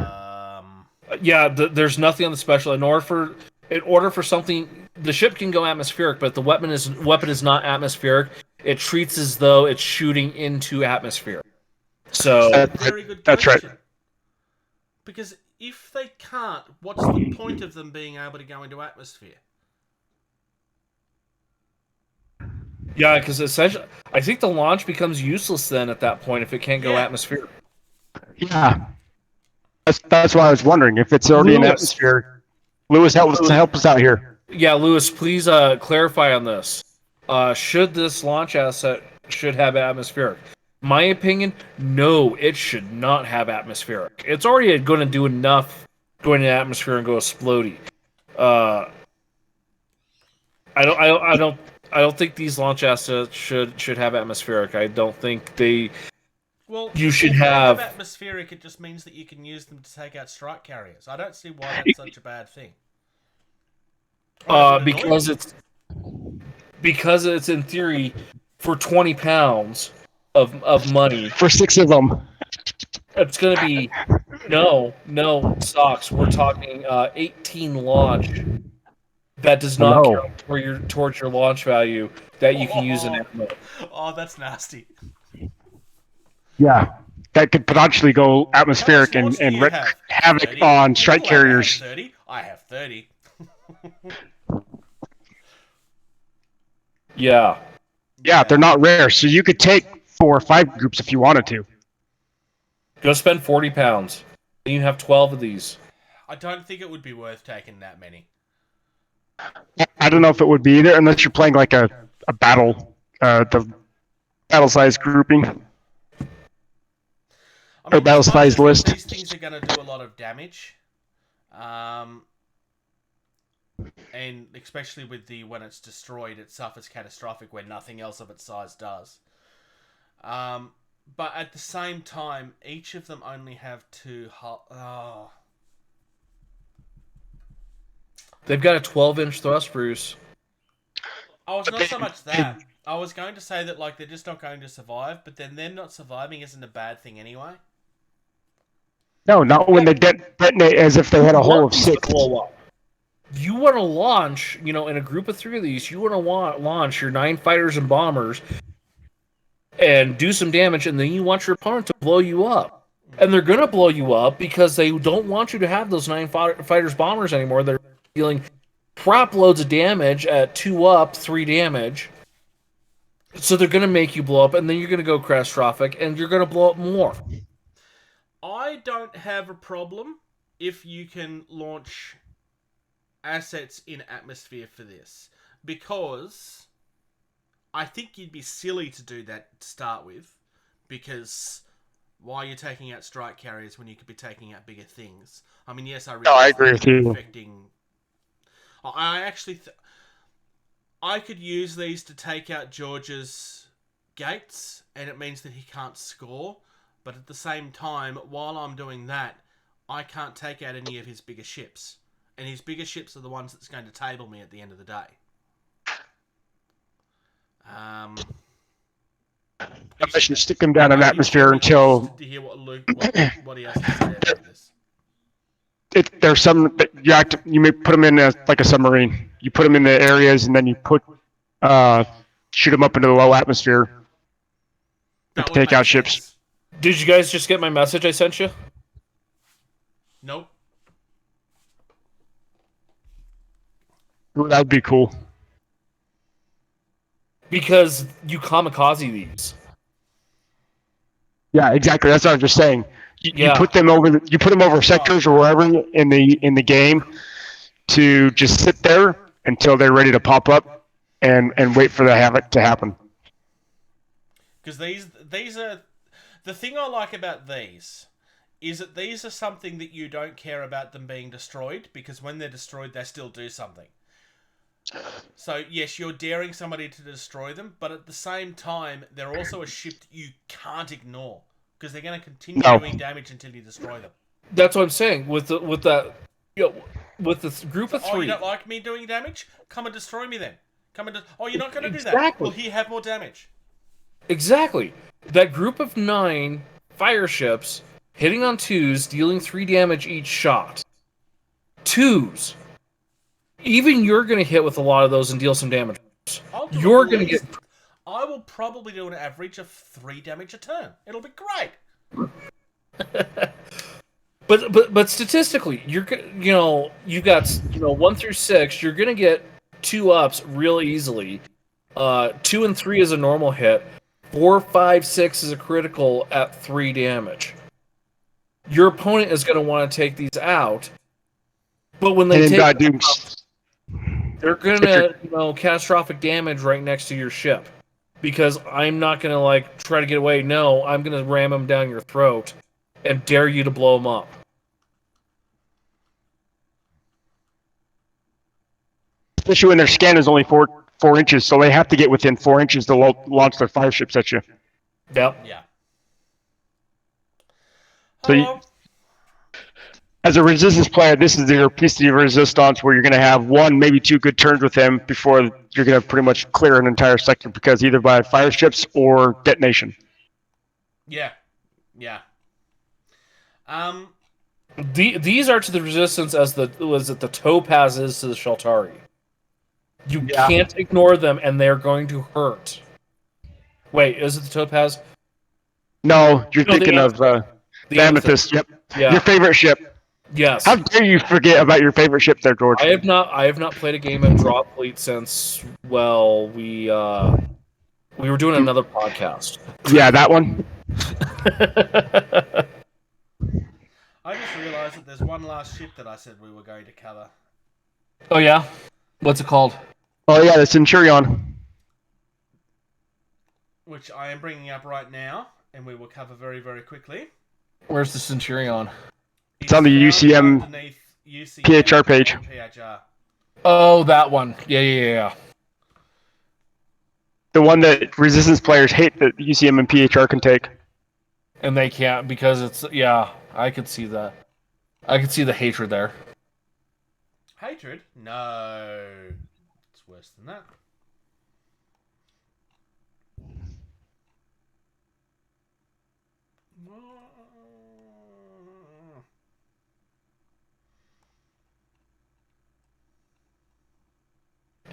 Yeah, there's nothing on the special. In order for something, the ship can go atmospheric, but the weapon is not atmospheric. It treats as though it's shooting into atmosphere. So Very good That's right. question. Because if they can't, what's the point of them being able to go into atmosphere? yeah, because essentially, I think the launch becomes useless then at that point if it can't go Yeah. atmosphere. Yeah. That's why I was wondering if it's already in Lewis. atmosphere. Lewis, help us out here. Yeah, Lewis, please clarify on this. Should this launch asset should have atmospheric? My opinion, no, it should not have atmospheric. It's already going to do enough going into atmosphere and go explodey. I don't think these launch assets should have atmospheric. I don't think they. Well, You should if they have- atmospheric. It just means that you can use them to take out strike carriers. I don't see why that's such a bad thing. Because it's in theory for £20 of money. For 6 of them. It's going to be no socks. We're talking 18 launch. That does not No. count towards your launch value that you can use in ammo. Oh, that's nasty. Yeah. That could potentially go atmospheric How much and launch do you wreak have? havoc 30? on strike Ooh, carriers. I have 30. Yeah. Yeah, they're not rare, so you could take 4 or 5 groups if you wanted to. Go spend £40. And you have 12 of these. I don't think it would be worth taking that many. I don't know if it would be either, unless you're playing like a battle, the battle size grouping. I mean, battle as much as size list. These things are going to do a lot of damage, and especially with when it's destroyed, it suffers catastrophic where nothing else of its size does. But at the same time, each of them only have 2 hull. They've got a 12-inch thrust, Bruce. Oh, it's not so much that. I was going to say that like they're just not going to survive, but then them not surviving isn't a bad thing anyway. No, not when they detonate as if they had a hole of 6. You want to launch, in a group of 3 of these, you want to launch your 9 fighters and bombers and do some damage, and then you want your opponent to blow you up. And they're going to blow you up because they don't want you to have those 9 fighters bombers anymore. They're dealing crap loads of damage at 2 up, 3 damage. So they're going to make you blow up, and then you're going to go catastrophic, and you're going to blow up more. I don't have a problem if you can launch assets in atmosphere for this, because I think you'd be silly to do that to start with, because why are you taking out strike carriers when you could be taking out bigger things? I mean, yes, I agree with you. I actually I could use these to take out George's gates, and it means that he can't score. But at the same time, while I'm doing that, I can't take out any of his bigger ships. And his bigger ships are the ones that's going to table me at the end of the day. I should stick him down in atmosphere until... To hear what Luke, what he has to say about this. There's some that you may put them in like a submarine. You put them in the areas, and then you shoot them up into the low atmosphere to take out ships. Did you guys just get my message I sent you? Nope. That would be cool. Because you kamikaze these. Yeah, exactly. That's what I was just saying. You put them over sectors or wherever in the game to just sit there until they're ready to pop up and wait for the havoc to happen. Because these are the thing I like about these is that these are something that you don't care about them being destroyed, because when they're destroyed, they still do something. So, yes, you're daring somebody to destroy them, but at the same time, they're also a ship that you can't ignore, because they're going to continue doing damage until you destroy them. That's what I'm saying. With the group of 3... Oh, you don't like me doing damage? Come and destroy me then. Oh, you're not going to do that? Well, here, have more damage. Exactly. That group of 9 fire ships hitting on 2s, dealing 3 damage each shot. 2s. Even you're going to hit with a lot of those and deal some damage. You're going to get... I will probably do an average of 3 damage a turn. It'll be great. But statistically, you've got 1 through 6. You're going to get 2 ups real easily. 2 and 3 is a normal hit. 4, 5, 6 is a critical at 3 damage. Your opponent is going to want to take these out, but when they take them out, they're going to catastrophic damage right next to your ship. Because I'm not going to try to get away. No, I'm going to ram them down your throat and dare you to blow them up. Especially when their scan is only 4 inches, so they have to get within 4 inches to launch their fire ships at you. Yep. Yeah. So as a resistance player, this is your piece de resistance, where you're going to have 1, maybe 2 good turns with them before you're going to pretty much clear an entire sector, because either by fire ships or detonation. Yeah. Yeah. These are to the resistance as the topaz is to the Sheltari. You can't ignore them, and they're going to hurt. Wait, is it the topaz? No, you're thinking of the amethyst. Yep. Yeah. Your favorite ship. Yes. How dare you forget about your favorite ship there, George? I have not played a game in Drop Fleet since we were doing another podcast. Yeah, that one. I just realised that there's one last ship that I said we were going to cover, Oh yeah? What's it called? Oh yeah, the Centurion. which I am bringing up right now, and we will cover very, very quickly. Where's the Centurion? It's on the found UCM underneath UCM PHR page. and PHR. Oh, that one. Yeah. The one that Resistance players hate that UCM and PHR can take. And they can't because it's I could see that. I could see the hatred there. Hatred? No. It's worse than that.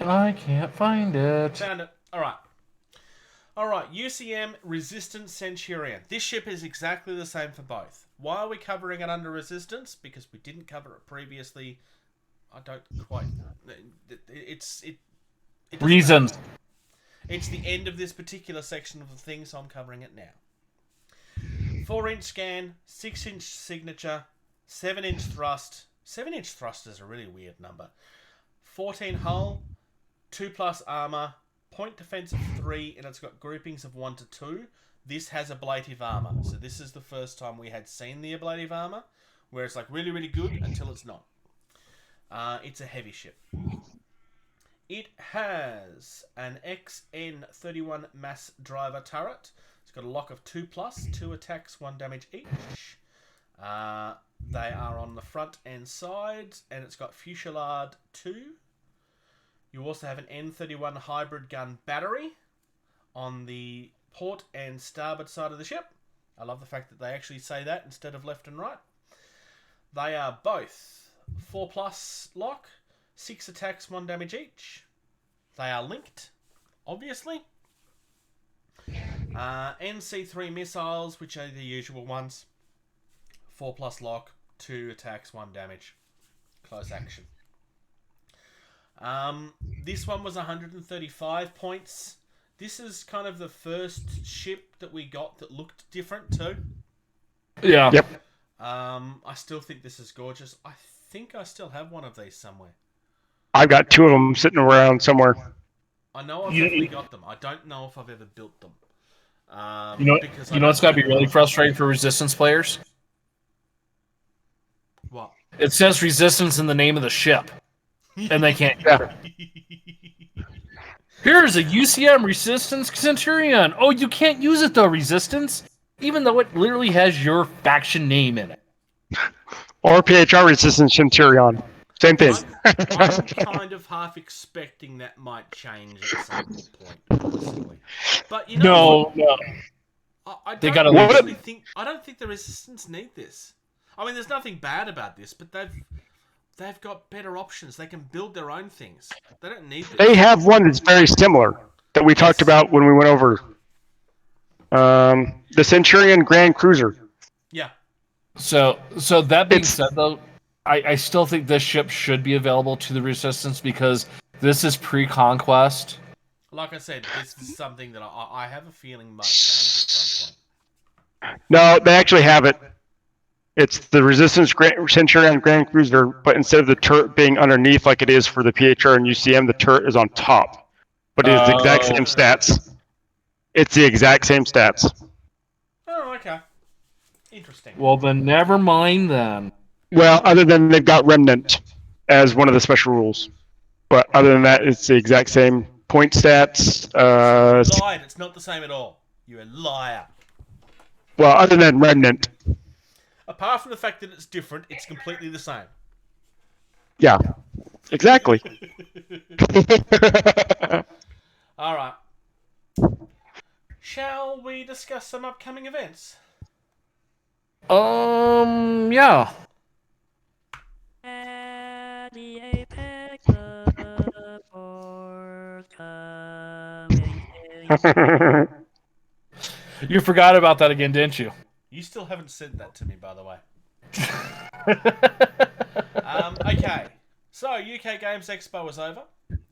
I can't find it. Found it. Alright. Alright, UCM Resistance Centurion. This ship is exactly the same for both. Why are we covering it under Resistance? Because we didn't cover it previously. I don't quite... It Reasons. matter. It's the end of this particular section of the thing, so I'm covering it now. 4-inch scan, 6-inch signature, 7-inch thrust. 7-inch thrust is a really weird number. 14 hull, 2+ armor, point defense of 3, and it's got groupings of 1 to 2. This has ablative armor. So this is the first time we had seen the ablative armor, where it's like really, really good until it's not. It's a heavy ship. It has an XN31 mass driver turret. It's got a lock of 2+, 2 attacks, 1 damage each. They are on the front and sides, and it's got Fusillade 2. You also have an N31 hybrid gun battery on the port and starboard side of the ship. I love the fact that they actually say that instead of left and right. They are both 4+ lock, 6 attacks, 1 damage each. They are linked, obviously. NC3 missiles, which are the usual ones. 4+ lock, 2 attacks, 1 damage. Close action. This one was 135 points. This is kind of the first ship that we got that looked different too. Yeah. Yep. I still think this is gorgeous. I think I still have one of these somewhere. I've got 2 of them sitting around somewhere. I know I've definitely got them. I don't know if I've ever built them. Because You know what's got to be really frustrating for Resistance players? What? It says Resistance in the name of the ship, and they can't. Yeah. Here's a UCM Resistance Centurion. Oh, you can't use it though, Resistance, even though it literally has your faction name in it. Or PHR Resistance Centurion. Same thing. I'm kind of half expecting that might change at some point, honestly. But you know, No. I They don't gotta leave actually think. I don't think the Resistance need this. I mean, there's nothing bad about this, but they've got better options. They can build their own things. They don't need this. They have one that's very similar that we talked about when we went over the Centurion Grand Cruiser. Yeah. So that being It's- said, though, I still think this ship should be available to the Resistance because this is pre-conquest. Like I said, this is something that I have a feeling might change at some point. No, they actually have it. It's the Resistance Centurion Grand Cruiser, but instead of the turret being underneath like it is for the PHR and UCM, the turret is on top. But it is the exact same stats. It's the exact same stats. Oh, okay. Interesting. Well, then never mind then. Well, other than they've got Remnant as one of the special rules. But other than that, it's the exact same point stats. You lied. It's not the same at all. You're a liar. Well, other than Remnant. Apart from the fact that it's different, it's completely the same. Yeah, exactly. All right. Shall we discuss some upcoming events? Yeah. At the apex of our coming. You forgot about that again, didn't you? You still haven't sent that to me, by the way. Okay, so UK Games Expo is over,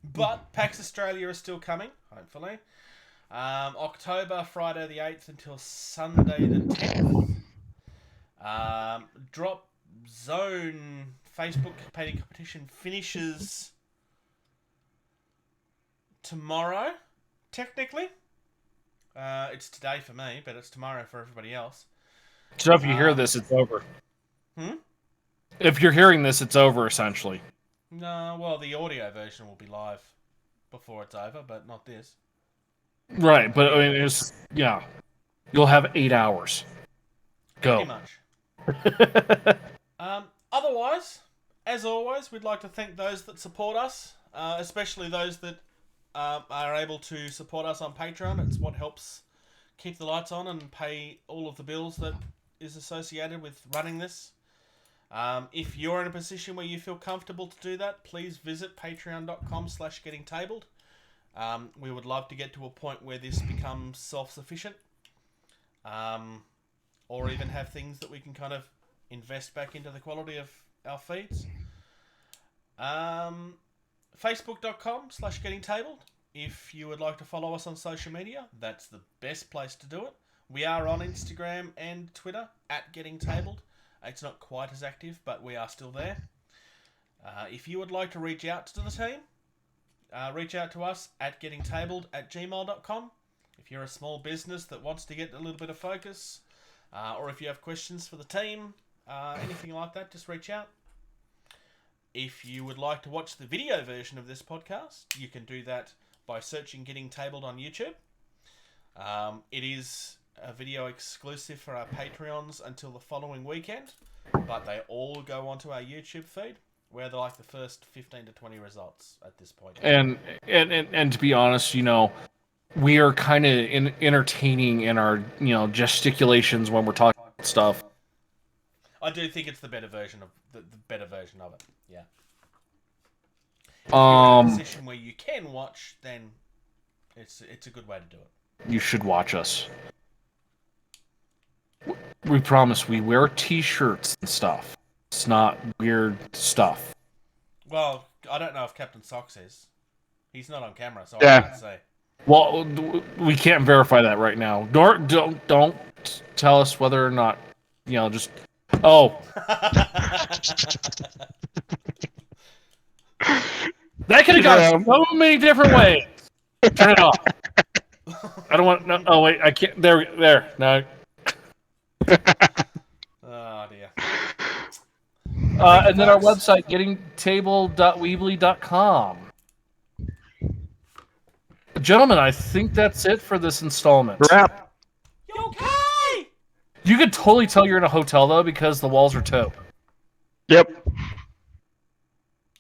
but PAX Australia is still coming, hopefully. October, Friday the 8th until Sunday the 10th. Drop Zone Facebook painting competition finishes tomorrow, technically. It's today for me, but it's tomorrow for everybody else. So if you hear this, it's over. Hmm? If you're hearing this, it's over, essentially. No, well, the audio version will be live before it's over, but not this. Right, but I mean, it's, yeah. You'll have 8 hours. Go. Pretty much. Otherwise, as always, we'd like to thank those that support us, especially those that are able to support us on Patreon. It's what helps keep the lights on and pay all of the bills that is associated with running this. If you're in a position where you feel comfortable to do that, please visit patreon.com/gettingtabled. We would love to get to a point where this becomes self-sufficient, or even have things that we can kind of invest back into the quality of our feeds. Facebook.com/gettingtabled. If you would like to follow us on social media, that's the best place to do it. We are on Instagram and Twitter @gettingtabled. It's not quite as active, but we are still there. If you would like to reach out to the team, reach out to us @gettingtabled@gmail.com. If you're a small business that wants to get a little bit of focus, or if you have questions for the team, anything like that, just reach out. If you would like to watch the video version of this podcast, you can do that by searching Getting Tabled on YouTube. It is a video exclusive for our Patreons until the following weekend, but they all go onto our YouTube feed, where they're like the first 15 to 20 results at this point. And to be honest, we are kind of entertaining in our, gesticulations when we're talking about stuff. I do think it's the better version of the better version of it. Yeah. If you're in a position where you can watch, then it's a good way to do it. You should watch us. We promise we wear t-shirts and stuff. It's not weird stuff. Well, I don't know if Captain Socks is. He's not on camera, so Yeah. I can't say. Well, we can't verify that right now. Don't tell us whether or not, just... Oh. That could have gone so many different ways. Turn it off. I don't want... No, oh, wait, I can't... There. No. Oh, dear. And then our website, gettingtable.weebly.com. Gentlemen, I think that's it for this installment. Wrap. You okay? You could totally tell you're in a hotel, though, because the walls are taupe. Yep.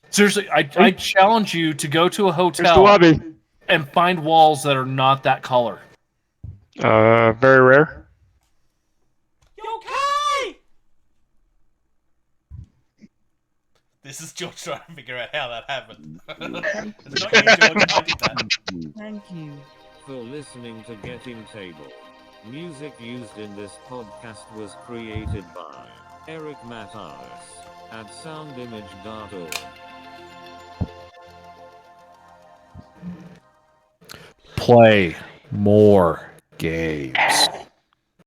Seriously, I challenge you to go to a Here's the hotel lobby. and find walls that are not that color. Very rare. You okay? This is George trying to figure out how that happened. It's not you, George. I did that. Thank you. For listening to Getting Table. Music used in this podcast was created by Eric Matthias at soundimage.org. Play more games.